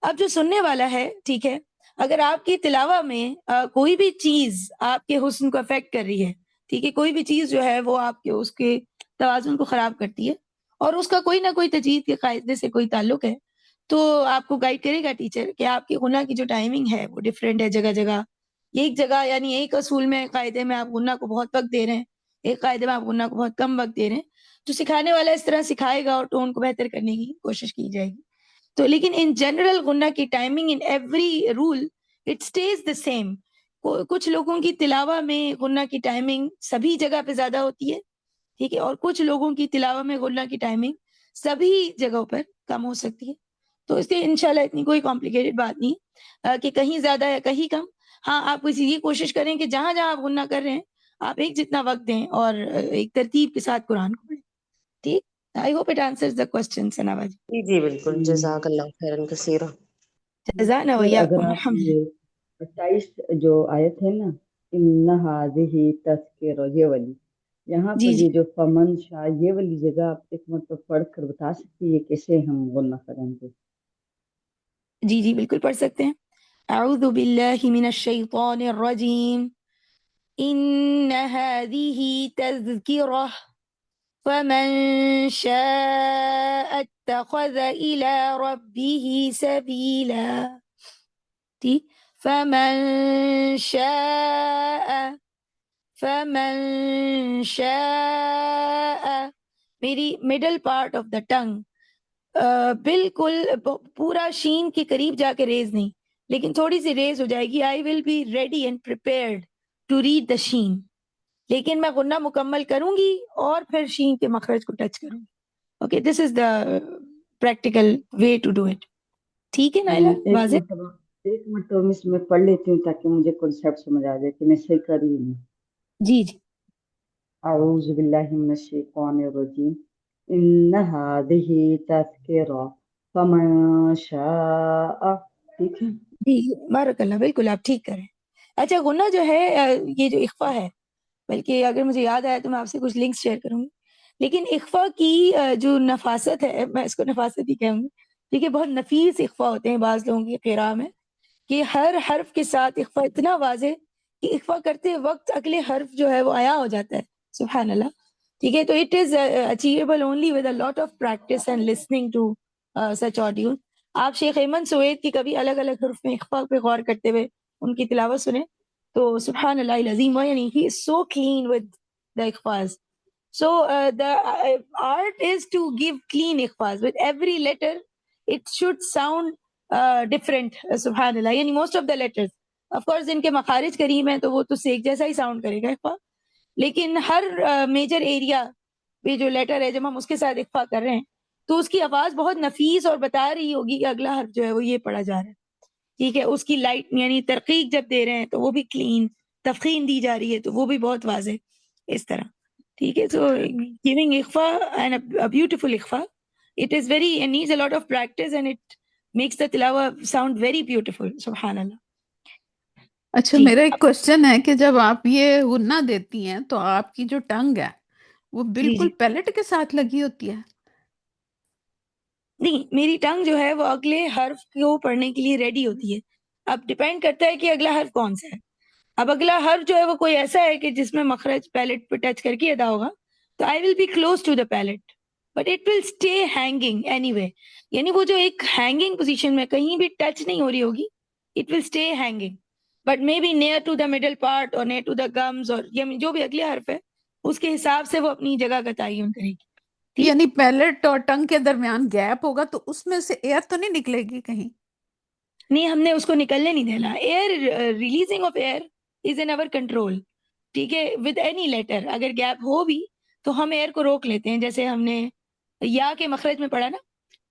اب جو سننے والا ہے ٹھیک ہے، اگر آپ کی تلاوہ میں کوئی بھی چیز آپ کے حسن کو افیکٹ کر رہی ہے، ٹھیک ہے، کوئی بھی چیز جو ہے وہ آپ کے اس کے توازن کو خراب کرتی ہے اور اس کا کوئی نہ کوئی تجوید کے قاعدے سے کوئی تعلق ہے، تو آپ کو گائیڈ کرے گا ٹیچر کہ آپ کی غنہ کی جو ٹائمنگ ہے وہ ڈفرینٹ ہے جگہ جگہ. ایک جگہ یعنی ایک اصول میں قاعدے میں آپ غنہ کو بہت وقت دے رہے ہیں، ایک قاعدے میں آپ غنہ کو بہت کم وقت دے رہے ہیں، تو سکھانے والا اس طرح سکھائے گا اور ٹون کو بہتر کرنے کی کوشش کی جائے گی. تو لیکن ان جنرل غنہ کی timing in every rule it stays the same. کچھ لوگوں کی تلاوہ میں غنہ کی ٹائمنگ سبھی جگہ پہ زیادہ ہوتی ہے، ٹھیک ہے، اور کچھ لوگوں کی تلاوہ میں غنہ کی ٹائمنگ سبھی جگہوں پر کم ہو سکتی ہے. تو اس لیے انشاءاللہ اتنی کوئی کمپلیکیٹڈ بات نہیں کہ کہیں زیادہ یا کہیں کم. ہاں آپ اسی یہ کوشش کریں کہ جہاں جہاں آپ غنہ کر رہے ہیں آپ ایک جتنا وقت دیں اور ایک ترتیب کے ساتھ قرآن کو پڑھیں. ٹھیک. I hope it answers the question Sana ji. جی جی بالکل، جزاک اللہ خیرن کثیرا. جزانا سر اگر ویاکم آپ الحمد للہ. یہ 28 جو آیت ہے نا، ان هذه تذکر، یہ والی، یہاں جی پر جی یہ جو فمن شاء، یہ والی جگہ آپ ایک مرتبہ پڑھ کر بتا سکتی ہے کیسے ہم غنہ کریں گے؟ جی جی بالکل پڑھ سکتے ہیں. اعوذ باللہ من الشیطان الرجیم ان هذه تذکرہ فمن شاء اتخذ الى ربه سبیلا. ٹھیک. فمن شاء میری مڈل پارٹ آف دا ٹنگ بالکل پورا شین کے قریب جا کے ریز نہیں، لیکن تھوڑی سی ریز ہو جائے گی. I will be ready and prepared to read the شین، لیکن میں غنہ مکمل کروں گی اور پھر شین کے مخرج کو ٹچ کروں گی. Okay, this is the practical way to do it. ٹھیک ہے نائلہ، واضح؟ ایک مرتبہ مس میں پڑھ لیتی ہوں تاکہ مجھے کنسیپٹ سمجھ آ جائے کہ میں صحیح کر رہی ہوں. جی جی اعوذ باللہ من الشیطان الرجیم ان هذه تذکرہ فمن شاء. ٹھیک ہے. جی بارک اللہ، بالکل آپ ٹھیک کریں. اچھا غنہ جو ہے یہ جو اخفا ہے، بلکہ اگر مجھے یاد آیا تو میں آپ سے کچھ لنکس شیئر کروں گی، لیکن اخفا کی جو نفاست ہے، میں اس کو نفاست ہی کہوں گی، ٹھیک ہے، بہت نفیس اخفا ہوتے ہیں بعض لوگوں کی قراء میں، کہ ہر حرف کے ساتھ اخفا اتنا واضح کہ اخفا کرتے وقت اگلے حرف جو ہے وہ عیا ہو جاتا ہے. سبحان اللہ. ٹھیک ہے، تو it is achievable only with a lot of practice and listening to such audio. آپ شیخ ایمن سوید کی کبھی الگ الگ حرف میں اخفا پہ غور کرتے ہوئے ان کی تلاوت سنیں تو سبحان اللہ العظیم، یعنی he is so clean with the ikhfas. So the art is to give clean ikhfas. With every letter, it should sound different. Subhanallah. Yani most of the letters. Of course, ان کے مخارج کریم ہیں تو وہ تو ایک جیسا ہی ساؤنڈ کرے گا اخفا. لیکن ہر major area پہ جو لیٹر ہے جب ہم اس کے ساتھ اخفا کر رہے ہیں تو اس کی آواز بہت نفیس اور بتا رہی ہوگی کہ اگلا حرف جو ہے وہ یہ پڑھا جا رہا ہے. ٹھیک ہے، اس کی لائٹ یعنی ترقیق جب دے رہے ہیں تو وہ بھی کلین، تفخیم دی جا رہی ہے تو وہ بھی بہت واضح اس طرح. ٹھیک ہے، سو گیونگ اخفا اینڈ بیوٹیفل اخفا it is very needs a lot of practice and it makes the تلاوہ ساؤنڈ ویری بیوٹیفل. سبحان اللہ. اچھا جی میرا ایک کوشچن ہے کہ جب آپ یہ غنہ دیتی ہیں تو آپ کی جو ٹنگ ہے وہ جی بالکل جی پیلٹ کے ساتھ لگی ہوتی ہے؟ نہیں، میری ٹنگ جو ہے وہ اگلے حرف کو پڑھنے کے لیے ریڈی ہوتی ہے. اب ڈپینڈ کرتا ہے کہ اگلا حرف کون سا ہے. اب اگلا حرف جو ہے وہ کوئی ایسا ہے کہ جس میں مخرج پیلٹ پہ ٹچ کر کے ادا ہوگا تو I will be close to the palate but it will stay hanging anyway. یعنی وہ جو ایک ہینگنگ پوزیشن میں کہیں بھی ٹچ نہیں ہو رہی ہوگی، it will stay hanging but may be near to the middle part اور نیئر ٹو دا گمز اور جو بھی اگلے حرف ہے اس کے حساب سے وہ اپنی جگہ کا تعین کرے گی. ٹھیک. یعنی پیلٹ اور ٹنگ کے درمیان گیپ ہوگا تو اس میں سے ایئر تو نہیں نکلے گی کہیں؟ نہیں، ہم نے اس کو نکلنے نہیں دینا. Air releasing of air is in our control. ٹھیک ہے، ود اینی لیٹر اگر گیپ ہو بھی تو ہم ایئر کو روک لیتے ہیں. جیسے ہم نے یا کے مخرج میں پڑھا نا،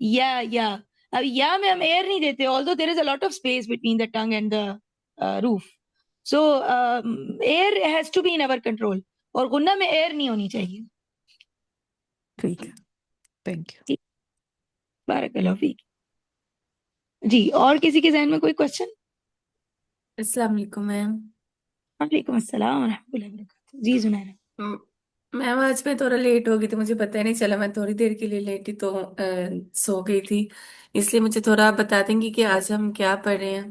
یا اب یا میں ہم ایئر نہیں دیتے although there is a lot of space between the tongue and the roof. So air has to be in our control اور غنہ میں ایئر نہیں ہونی چاہیے. ٹھیک ہے، تھینک یو. ٹھیک. بارک اللہ فیک. جی اور کسی کے ذہن میں کوئی کوشچن؟ السلام علیکم میم. وعلیکم السلام ورحمۃ اللہ وبرکاتہ. جی زنیرہ. میم آج میں تھوڑا لیٹ ہو گئی تھی، مجھے پتہ نہیں چلا، میں تھوڑی دیر کے لیے لیٹ ہی تو سو گئی تھی، اس لیے مجھے تھوڑا آپ بتا دیں گی کہ آج ہم کیا پڑھ رہے ہیں.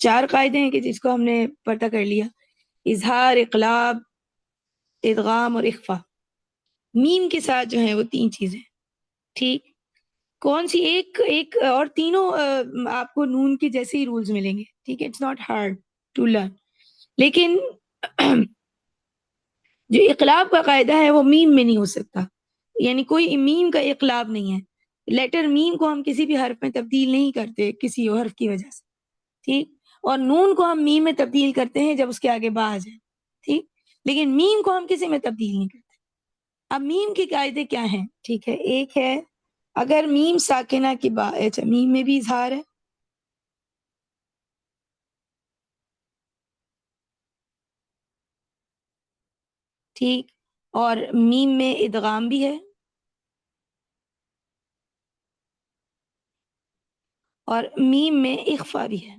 4 قاعدے ہیں کہ جس کو ہم نے پتہ کر لیا، اظہار، اقلاب، ادغام اور اخفا. میم کے ساتھ جو ہیں وہ 3 چیزیں. ٹھیک، کون سی ایک اور تینوں آپ کو نون کے جیسے ہی رولز ملیں گے. ٹھیک ہے، it's not hard to learn. لیکن جو اقلاب کا قاعدہ ہے وہ میم میں نہیں ہو سکتا، یعنی کوئی میم کا اقلاب نہیں ہے. لیٹر میم کو ہم کسی بھی حرف میں تبدیل نہیں کرتے کسی اور حرف کی وجہ سے. ٹھیک، اور نون کو ہم میم میں تبدیل کرتے ہیں جب اس کے آگے با آ جائے. ٹھیک، لیکن میم کو ہم کسی میں تبدیل نہیں کرتے. اب میم کے قاعدے کیا ہیں؟ ٹھیک ہے، ایک ہے اگر میم ساکنہ کے بعد، اچھا میم میں بھی اظہار ہے، ٹھیک، اور میم میں ادغام بھی ہے، اور میم میں اخفا بھی ہے.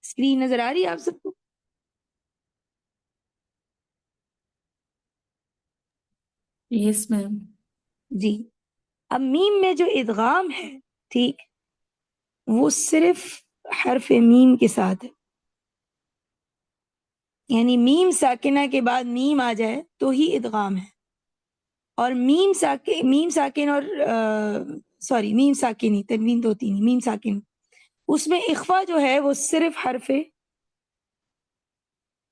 اسکرین نظر آ رہی ہے آپ سب کو؟ یس میم. جی. اب میم میں جو ادغام ہے، ٹھیک، وہ صرف حرف میم کے ساتھ ہے. یعنی میم ساکنہ کے بعد میم آ جائے تو ہی ادغام ہے. اور میم ساکن اور میم ساکنی، تنوین تو ہوتی نہیں، میم ساکن، اس میں اخفا جو ہے وہ صرف حرف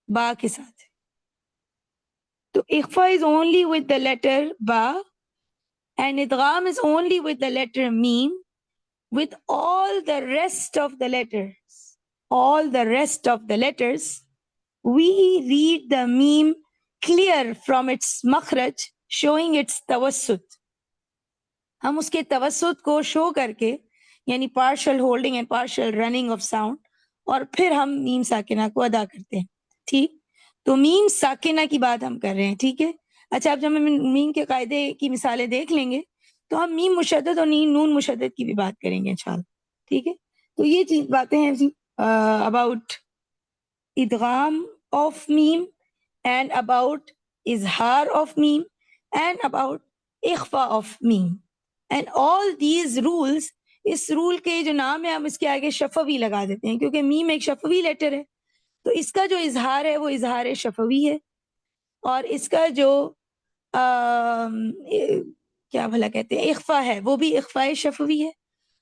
با کے ساتھ ہے. تو اخفا is only with the letter با and idgham is only with the letter meme. With all the rest of the letters, we read the meme clear from its makhraj, showing its tawassut. ہم اس کے توسط کو شو کر کے، یعنی partial holding and partial running of sound, اور پھر ہم میم ساکنہ کو ادا کرتے ہیں. ٹھیک، تو میم ساکنہ کی بات ہم کر رہے ہیں. ٹھیک ہے، اچھا اب جب ہم میم کے قاعدے کی مثالیں دیکھ لیں گے تو ہم میم مشدد اور نون مشدد کی بھی بات کریں گے انشاءاللہ. ٹھیک ہے، تو یہ باتیں ہیں جی اباؤٹ ادغام آف میم اینڈ اباؤٹ اظہار آف میم اینڈ اباؤٹ اخفا آف میم. اینڈ آل دیز رولز، اس رول کے جو نام ہے ہم اس کے آگے شفوی لگا دیتے ہیں کیونکہ میم ایک شفوی لیٹر ہے. تو اس کا جو اظہار ہے وہ اظہار شفوی ہے، اور اس کا جو کیا بھلا کہتے ہیں اخفا ہے وہ بھی اخفاء شفوی ہے،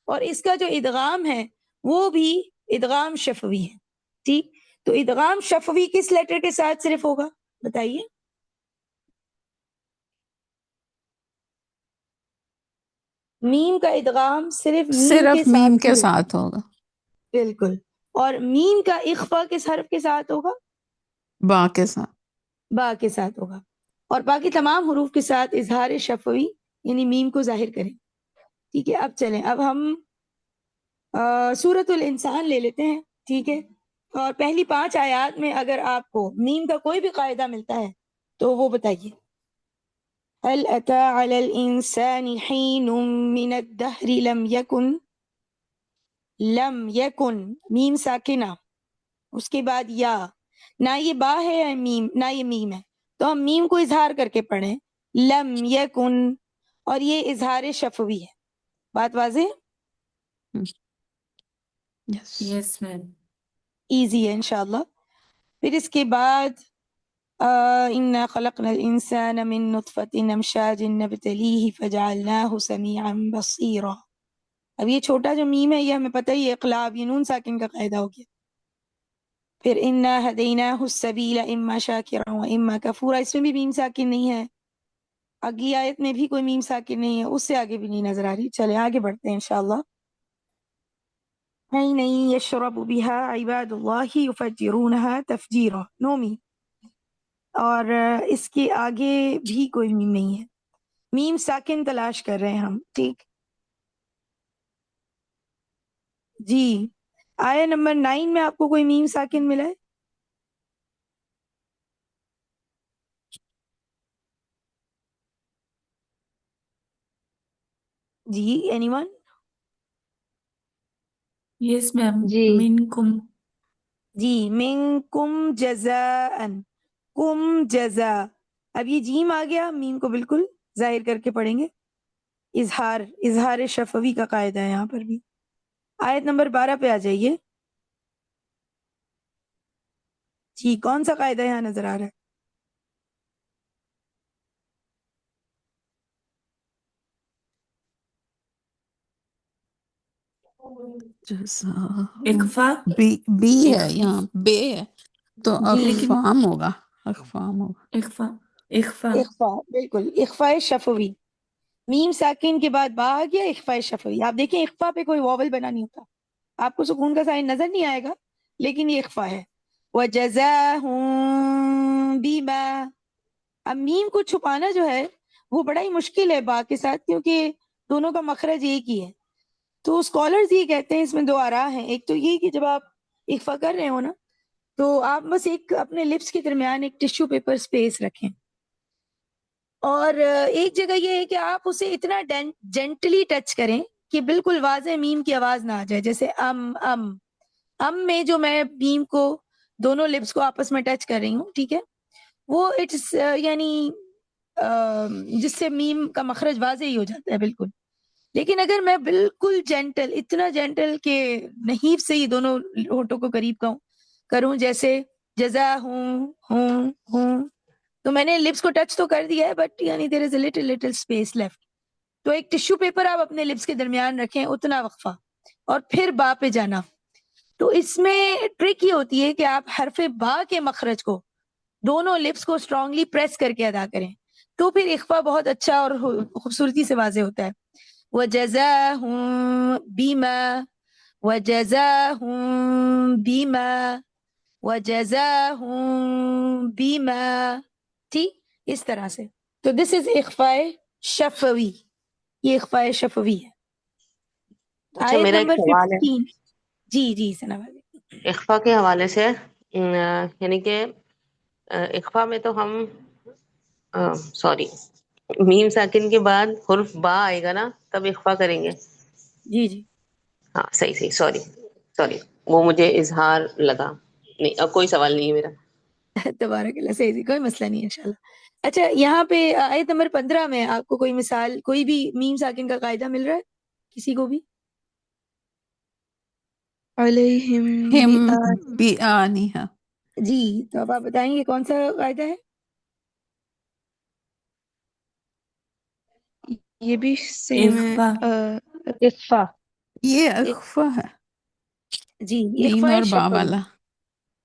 اور اس کا جو ادغام ہے وہ بھی ادغام شفوی ہے. ٹھیک، تو ادغام شفوی کس لیٹر کے ساتھ صرف ہوگا بتائیے؟ میم کا ادغام صرف میم کے صرف ساتھ ہوگا. بالکل. اور میم کا اخفا کس حرف کے ساتھ ہوگا؟ با کے ساتھ. با کے ساتھ ہوگا. اور باقی تمام حروف کے ساتھ اظہار شفوی یعنی میم کو ظاہر کریں. ٹھیک ہے، اب چلیں، اب ہم سورۃ الانسان لے لیتے ہیں. ٹھیک ہے، اور پہلی 5 آیات میں اگر آپ کو میم کا کوئی بھی قاعدہ ملتا ہے تو وہ بتائیے. هل أتى على الإنسان حين من الدهر لم يكن میم ساکنہ، اس کے بعد یا، نہ یہ با ہے میم، نہ یہ میم ہے، تو ہم میم کو اظہار کر کے پڑھیں لم یکن، اور یہ اظہار شفوی ہے. بات واضح؟ یس میم. ایزی ہے انشاءاللہ. پھر اس کے بعد اِنَّا خَلَقْنَا الْإِنسَانَ مِن نُطْفَةٍ أَمْشَاجٍ نَبْتَلِيهِ فَجَعَلْنَاهُ سَمِيعًا بَصِيرًا. اب یہ چھوٹا جو میم ہے یہ ہمیں پتہ ہی ہے، اقلاب، یہ نون ساکن کا قاعدہ ہو گیا. پھر اِنَّا هَدَيْنَاهُ السَّبِيلَ إِمَّا شَاكِرًا وَإِمَّا كَفُورًا، اس میں بھی میم ساکن نہیں ہے. اگلی آیت میں بھی کوئی میم ساکن نہیں ہے، اس سے آگے بھی نہیں نظر آ رہی. چلیں آگے بڑھتے ہیں انشاءاللہ. نہیں یشرب بها عباد اللہ یفجرونها تفجیرا، نو میم. اور اس کے آگے بھی کوئی میم نہیں ہے. میم ساکن تلاش کر رہے ہیں ہم. ٹھیک جی، آیا نمبر 9 میں آپ کو کوئی میم ساکن ملا ہے؟ جی اینی ون؟ یس میم. جی منکم. جی، منکم جزاء، کم جزا. اب یہ جیم آ گیا، میم کو بالکل ظاہر کر کے پڑھیں گے. اظہار شفوی کا قاعدہ ہے یہاں پر بھی. آیت نمبر 12 پہ آ جائیے جی. کون سا قاعدہ یہاں نظر آ رہا ہے؟ اخفا. بی ہے یہاں بے ہے تو جی لیکن اقفام ہوگا، اقفام ہوگا. اخفا. اخفا. اخفا، بالکل اخفاء شفوی. میم ساکن کے بعد با آ گیا، اخفاء شفوی. آپ دیکھیں اخفا پہ کوئی واول بنا نہیں ہوتا، آپ کو سکون کا سائن نظر نہیں آئے گا، لیکن یہ اخفا ہے. وَجَزَاهُم بِمَا. اب میم کو چھپانا جو ہے وہ بڑا ہی مشکل ہے با کے ساتھ، کیونکہ دونوں کا مخرج ایک ہی ہے. تو اسکالرز یہ کہتے ہیں، اس میں دو آراء ہیں. ایک تو یہ کہ جب آپ اخفا کر رہے ہو نا تو آپ بس ایک اپنے لپس کے درمیان ایک ٹشو پیپر سپیس رکھیں، اور ایک جگہ یہ ہے کہ آپ اسے اتنا جینٹلی ٹچ کریں کہ بالکل واضح میم کی آواز نہ آ جائے. جیسے ام میں جو میں میم کو دونوں لپس کو آپس میں ٹچ کر رہی ہوں، ٹھیک ہے، وہ اٹس یعنی جس سے میم کا مخرج واضح ہی ہو جاتا ہے بالکل. لیکن اگر میں بالکل جینٹل، اتنا جینٹل کہ نحیف سے ہی دونوں ہونٹوں کو قریب کروں، جیسے جزا ہوں، تو میں نے لپس کو ٹچ تو کر دیا ہے، بٹ یعنی دیر از اے لٹل اسپیس لیفٹ. تو ایک ٹشو پیپر آپ اپنے لپس کے درمیان رکھیں، اتنا وقفہ، اور پھر با پہ جانا. تو اس میں ٹرک یہ ہوتی ہے کہ آپ حرف با کے مخرج کو دونوں لپس کو اسٹرانگلی پریس کر کے ادا کریں، تو پھر اخفا بہت اچھا اور خوبصورتی سے واضح ہوتا ہے. وَجَزَاهُم بِمَا وَجَزَاهُم بِمَا وَجَزَاهُم بِمَا، ٹھیک اس طرح سے. تو دس از اخفاء شفوی، یہ اخفاء شفوی ہے. اچھا، آیت میرا ایک نمبر سوال ہے 15. جی ثنا والے. اخفا کے حوالے سے. یعنی کہ اخفا میں تو ہم سوری میم ساکن کے بعد حرف با آئے گا نا، تب اخفا کریں گے. جی ہاں صحیح سوری، وہ مجھے اظہار لگا. نہیں، اب کوئی سوال نہیں ہے میرا. تبارک اللہ، صحیح، کوئی مسئلہ نہیں ہے انشاءاللہ. اچھا، یہاں پہ آیت نمبر 15 میں آپ کو کوئی مثال، کوئی بھی میم ساکن کا قاعدہ مل رہا ہے کسی کو بھی؟ علیہم ہم بآیات. بھی آنیہا. جی، تو اب آپ بتائیں گے کون سا قاعدہ ہے؟ یہ بھی سیم ہے. اخفا. اقفا. یہ اخفا ہے، جی، میم اخفاء اور با شفوی. والا.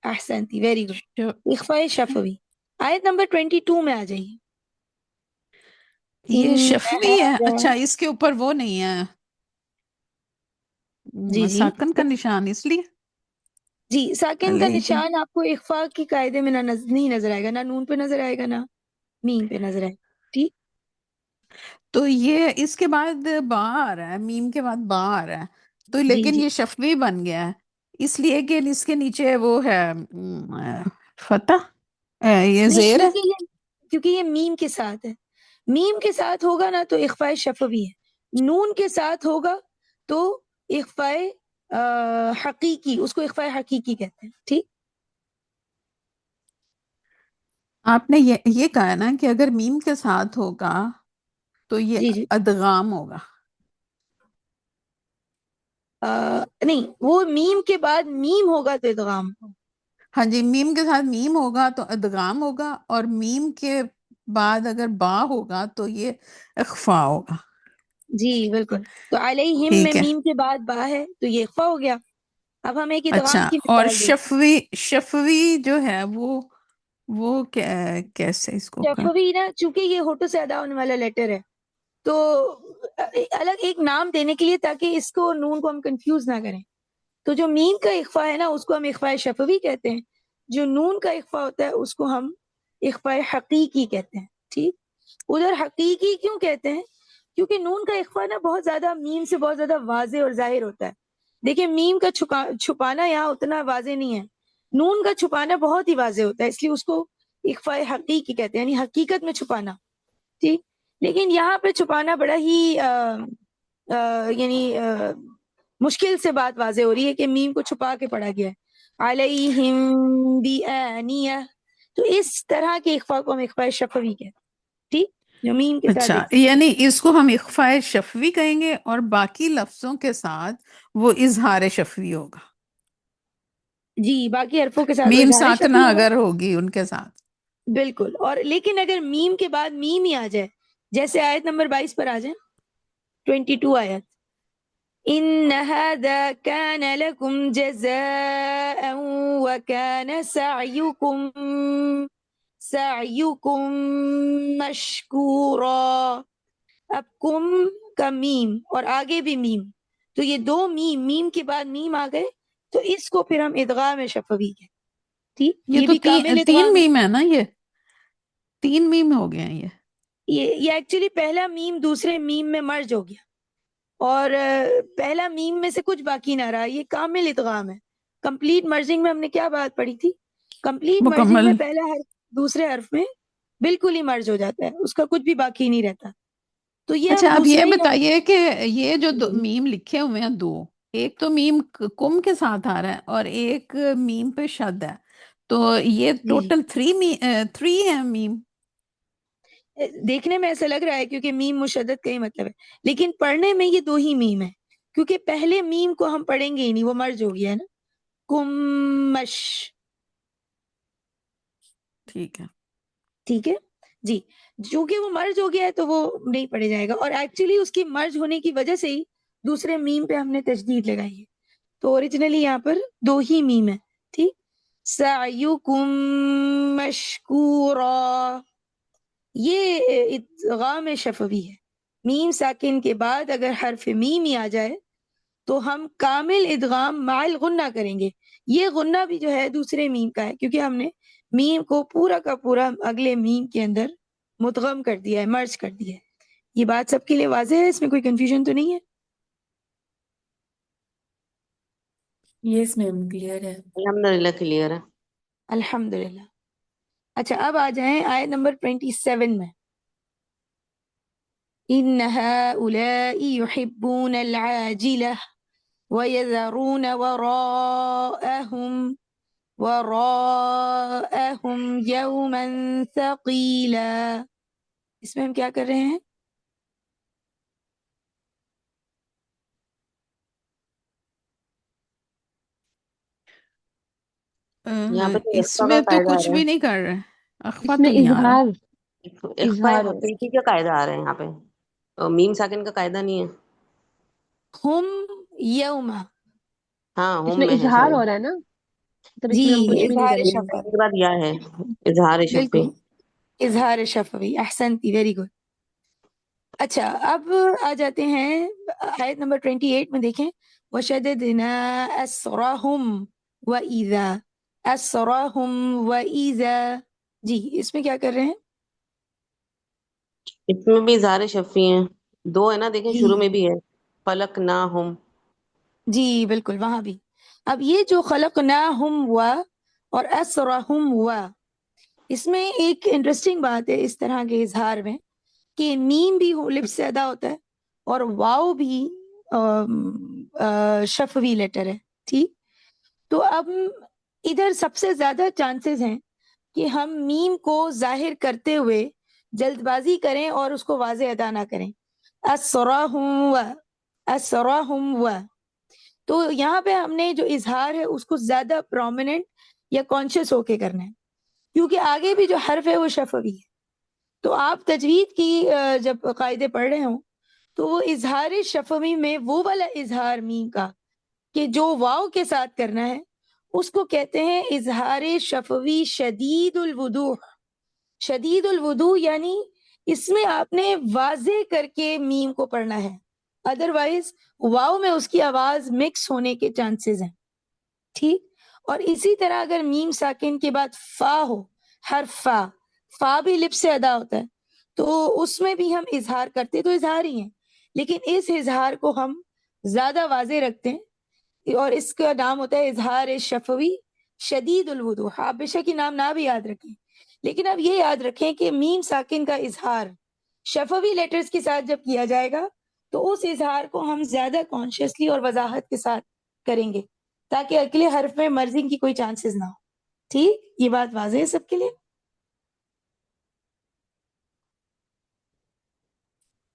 احسنتی، ویری گڈ. جو اخفاء شفوی. آیت نمبر 22 میں آ جائیے. یہ ان شفوی ہے. اچھا، اس کے اوپر وہ نہیں ہے جی ساکن کا نشان، اس لیے جی، ساکن کا علیہم. نشان آپ کو اخفاء کی قاعدے میں نہیں نظر آئے گا، نہ نون پہ نظر آئے گا، نہ میم پہ نظر آئے گا. ٹھیک. تو یہ اس کے بعد با آ رہا ہے، میم کے بعد با آ رہا ہے، تو جی لیکن یہ شفوی بن گیا ہے اس لیے کہ اس کے نیچے وہ ہے فتح، یہ نہیں، زیر ہے. کیونکہ یہ میم کے ساتھ ہے. میم کے ساتھ ہوگا نا تو اخفاء شفوی ہے، نون کے ساتھ ہوگا تو اخفاء حقیقی، اس کو اخفاء حقیقی کہتے ہیں. ٹھیک. آپ نے یہ کہا نا کہ اگر میم کے ساتھ ہوگا تو یہ جی ادغام ہوگا. نہیں، وہ میم کے بعد میم ہوگا تو ادغام. ہاں جی، میم کے ساتھ میم ہوگا تو ادغام ہوگا، اور میم کے بعد اگر با ہوگا تو یہ اخفا ہوگا. جی بالکل. تو علیہم میں ٹھیک ہے. میم کے بعد با ہے تو یہ اخفا ہو گیا. اب ہم ایک ادغام اچھا، کی اور مثال دیکھیں. شفوی جو ہے وہ کیسے اس کو شفوی نا، چونکہ یہ ہونٹوں سے ادا ہونے والا لیٹر ہے تو الگ ایک نام دینے کے لیے تاکہ اس کو نون کو ہم کنفیوز نہ کریں، تو جو میم کا اخفا ہے نا اس کو ہم اخفاء شفوی کہتے ہیں، جو نون کا اخفا ہوتا ہے اس کو ہم اخفاء حقیقی کہتے ہیں. ٹھیک. ادھر حقیقی کیوں کہتے ہیں؟ کیونکہ نون کا اخفا نا بہت زیادہ میم سے بہت زیادہ واضح اور ظاہر ہوتا ہے. دیکھیں، میم کا چھپانا یہاں اتنا واضح نہیں ہے، نون کا چھپانا بہت ہی واضح ہوتا ہے، اس لیے اس کو اخفاء حقیقی کہتے ہیں، یعنی حقیقت میں چھپانا. ٹھیک. لیکن یہاں پہ چھپانا بڑا ہی یعنی مشکل سے بات واضح ہو رہی ہے کہ میم کو چھپا کے پڑھا گیا ہے. علیہم بآنیہ، تو اس طرح کے اخفاء کو ہم اخفاء شفوی کہتے ہیں. ٹھیک. جو میم کے ساتھ اچھا، ایک یعنی اس کو ہم اخفاء شفوی کہیں گے اور باقی لفظوں کے ساتھ وہ اظہار شفوی ہوگا، جی باقی حرفوں کے ساتھ وہ میم اظہار ساکنہ شفوی ہوگا. اگر ہوگی ان کے ساتھ. بالکل. اور لیکن اگر میم کے بعد میم ہی آ جائے، جیسے آیت نمبر 22 پر آ جائیں، 22 آیت، ان هذا كان لكم جزاء وكان سعيكم مشکورا. اب کم کا میم اور آگے بھی میم، تو یہ دو میم کے بعد میم آ گئے، تو اس کو پھر ہم ادغام شفوی کہتے ہیں. ٹھیک، یہ یہ تو بھی کامل تین ادغام ہے. میم ہے نا، یہ 3 میم ہو گئے ہیں یہ. یہ ایکچولی پہلا میم دوسرے میم میں مرج ہو گیا، اور پہلا میم میں سے کچھ باقی نہ رہا. یہ کامل ادغام ہے. کمپلیٹ مرجنگ میں ہم نے کیا بات پڑھی تھی؟ کمپلیٹ مرجنگ مکمل. میں پہلا حرف دوسرے حرف میں بالکل ہی مرج ہو جاتا ہے، اس کا کچھ بھی باقی نہیں رہتا. تو یہ اچھا، ہم اب یہ دوسرے ہی بتائیے کہ یہ جو جی میم لکھے ہوئے ہیں دو، ایک تو میم کم کے ساتھ آ رہا ہے اور ایک میم پہ شد ہے، تو یہ جی ٹوٹل 3 ہے میم. دیکھنے میں ایسا لگ رہا ہے کیونکہ میم مشدد کا ہی مطلب ہے، لیکن پڑھنے میں یہ دو ہی میم ہے، کیونکہ پہلے میم کو ہم پڑھیں گے ہی نہیں، وہ مرج ہو گیا ہے نا. کمش. ٹھیک ہے. ٹھیک ہے جی. چونکہ وہ مرج ہو گیا ہے تو وہ نہیں پڑھے جائے گا، اور ایکچولی اس کی مرج ہونے کی وجہ سے ہی دوسرے میم پہ ہم نے تشدید لگائی ہے. تو اوریجنلی یہاں پر دو ہی میم ہے. ٹھیک. سعیکم مشکورا، یہ ادغام شفوی ہے. میم ساکن کے بعد اگر حرف میم ہی آ جائے تو ہم کامل ادغام مع الغنہ کریں گے. یہ غنہ بھی جو ہے دوسرے میم کا ہے، کیونکہ ہم نے میم کو پورا کا پورا اگلے میم کے اندر مدغم کر دیا ہے، مرج کر دیا ہے. یہ بات سب کے لیے واضح ہے، اس میں کوئی کنفیوژن تو نہیں ہے؟ یس میم کلیئر ہے. الحمدللہ کلیئر ہے. الحمدللہ. اچھا اب آ جائیں آیت نمبر 27 میں. ان هؤلاء يحبون العاجلة ويذرون وراءهم يوما ثقيلا. اس میں ہم کیا کر رہے ہیں؟ یہاں پہ تو اس اخفا کا میں تو قاعدہ آ کچھ رہا بھی ہے. نہیں کر رہے، اخفا اس میں تو نہیں آ رہا. اظہار اخفاء اظہار ہے. حقیقی کا قاعدہ آ رہا ہے یہاں پہ، میم ساکن کا قاعدہ نہیں ہے. ہم یوم. ہاں اس ہم میں میں ہے، اظہار سوری. ہو رہا ہے نا، مطلب اس جی میں ہم کچھ بھی نہیں اظہار کریں گے. میم شفوی. ساکن کے بعد یا ہے، اظہار شفوی. بالکل اظہار شفوی. احسنتی، ویری گڈ. اچھا اب آ جاتے ہیں آیت نمبر 28 میں. دیکھیں وَشَدَدْنَا أَسْرَهُمْ وَإِذَا أَسْرَهُمْ وَإِذَا. جی اس میں کیا کر رہے ہیں؟ اس میں بھی اظہار شفوی ہیں، دو ہے نا، دیکھیں جی شروع میں بھی ہے فلک نہ ہم. جی بالکل وہاں بھی. اب یہ جو خلقناہم ہوا اور اسرہم ہوا، اس میں ایک انٹرسٹنگ بات ہے اس طرح کے اظہار میں کہ میم بھی لپ سے ادا ہوتا ہے اور واو بھی شفوی لیٹر ہے. ٹھیک. تو اب ادھر سب سے زیادہ چانسز ہیں کہ ہم میم کو ظاہر کرتے ہوئے جلد بازی کریں اور اس کو واضح ادا نہ کریں. اسرہم و. تو یہاں پہ ہم نے جو اظہار ہے اس کو زیادہ پرومیننٹ یا کانشیس ہو کے کرنا ہے، کیونکہ آگے بھی جو حرف ہے وہ شفوی ہے. تو آپ تجوید کی جب قاعدے پڑھ رہے ہوں تو وہ اظہار شفوی میں وہ والا اظہار میم کا کہ جو واو کے ساتھ کرنا ہے اس کو کہتے ہیں اظہار شفوی شدید الوضوح. شدید الوضوح یعنی اس میں آپ نے واضح کر کے میم کو پڑھنا ہے، ادروائز واو میں اس کی آواز مکس ہونے کے چانسز ہیں. ٹھیک. اور اسی طرح اگر میم ساکن کے بعد فا ہو، حرف فا بھی لپ سے ادا ہوتا ہے، تو اس میں بھی ہم اظہار کرتے تو اظہار ہی ہیں، لیکن اس اظہار کو ہم زیادہ واضح رکھتے ہیں اور اس کا نام ہوتا ہے اظہار شفوی شدید الوضوح. آپ بے شک یہ نام نہ بھی یاد رکھیں، لیکن اب یہ یاد رکھیں کہ میم ساکن کا اظہار شفوی لیٹرز کے ساتھ جب کیا جائے گا تو اس اظہار کو ہم زیادہ کانشیسلی اور وضاحت کے ساتھ کریں گے تاکہ اگلے حرف میں مرضنگ کی کوئی چانسز نہ ہو. ٹھیک. یہ بات واضح ہے سب کے لیے؟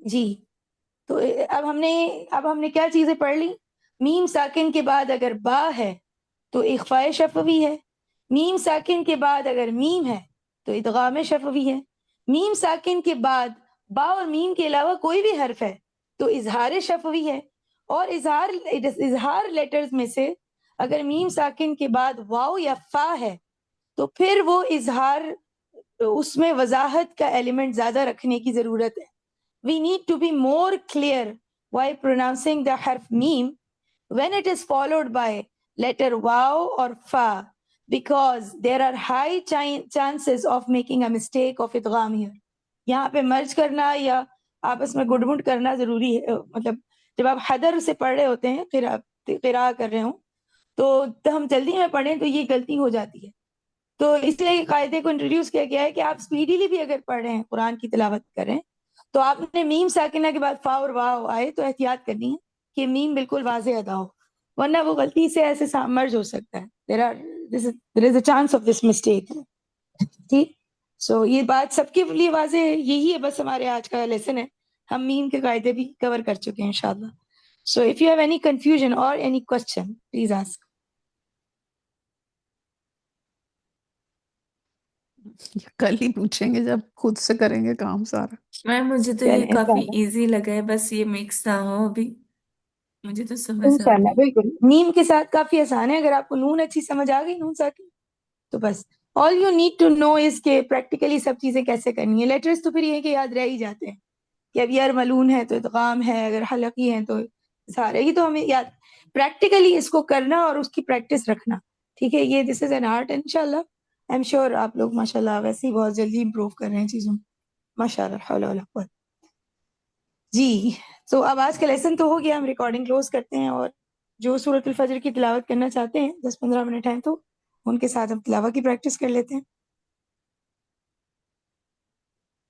جی تو اب ہم نے کیا چیزیں پڑھ لی؟ میم ساکن کے بعد اگر با ہے تو اخفاء شفوی ہے، میم ساکن کے بعد اگر میم ہے تو ادغام شفوی ہے، میم ساکن کے بعد با اور میم کے علاوہ کوئی بھی حرف ہے تو اظہار شفوی ہے، اور اظہار لیٹرز میں سے اگر میم ساکن کے بعد واو یا فا ہے تو پھر وہ اظہار، اس میں وضاحت کا ایلیمنٹ زیادہ رکھنے کی ضرورت ہے. We need to be more clear while pronouncing the حرف میم when it is followed by letter wow or فا because there are high chances of making a mistake of ادغام here. یہاں پہ مرج کرنا یا آپس میں گڈ کرنا ضروری ہے. مطلب جب آپ حدر سے پڑھ رہے ہوتے ہیں، قراء کر رہے ہوں تو ہم جلدی میں پڑھیں تو یہ غلطی ہو جاتی ہے. تو اس لیے قاعدے کو انٹروڈیوس کیا گیا ہے کہ آپ اسپیڈیلی بھی اگر پڑھ رہے ہیں، قرآن کی تلاوت کر رہے ہیں، تو آپ نے میم ساکنہ کے بعد فا اور واو آئے تو احتیاط کرنی ہے کہ میم بالکل واضح ادا ہو، ورنہ وہ غلطی سے ایسے مرج ہو سکتا ہے. there is a chance of this mistake. ٹھیک، سو یہ بات سب کے لیے واضح ہے. یہی ہے بس ہمارے آج کا لیسن ہے. ہم میم کے قاعدے بھی کور کر چکے ہیں انشاءاللہ. سو if you have any confusion or any question, please ask. کل ہی پوچھیں گے جب خود سے کریں گے کام سارا. میم مجھے تو یہ کافی ایزی لگا ہے، بس یہ مکس نہ ہو ابھی، مجھے تو سمجھ آ انشاءاللہ گئی. بالکل نیم کے ساتھ کافی آسان ہے. اگر آپ کو نون اچھی سمجھ آ گئی، نون ساکن، تو بس all you need to know is کہ پریکٹیکلی سب چیزیں کیسے کرنی ہیں. لیٹرز تو پھر یہ ہے کہ یاد رہ ہی جاتے ہیں کہ اب یہ ملون ہے تو ادغام ہے، اگر حلقی ہے تو سارے ہی تو ہمیں یاد پریکٹیکلی اس کو کرنا اور اس کی پریکٹس رکھنا. ٹھیک ہے، یہ دس از این آرٹ. انشاءاللہ آئی ایم شیور آپ لوگ ماشاءاللہ ویسے ہی بہت جلدی امپروو کر رہے ہیں چیزوں میں. ماشاءاللہ حول ولا قوت. جی تو اب آج کا لیسن تو ہو گیا، ہم ریکارڈنگ کلوز کرتے ہیں. اور جو سورۃ الفجر کی تلاوت کرنا چاہتے ہیں 10-15 منٹ ہیں تو ان کے ساتھ ہم تلاوت کی پریکٹس کر لیتے ہیں.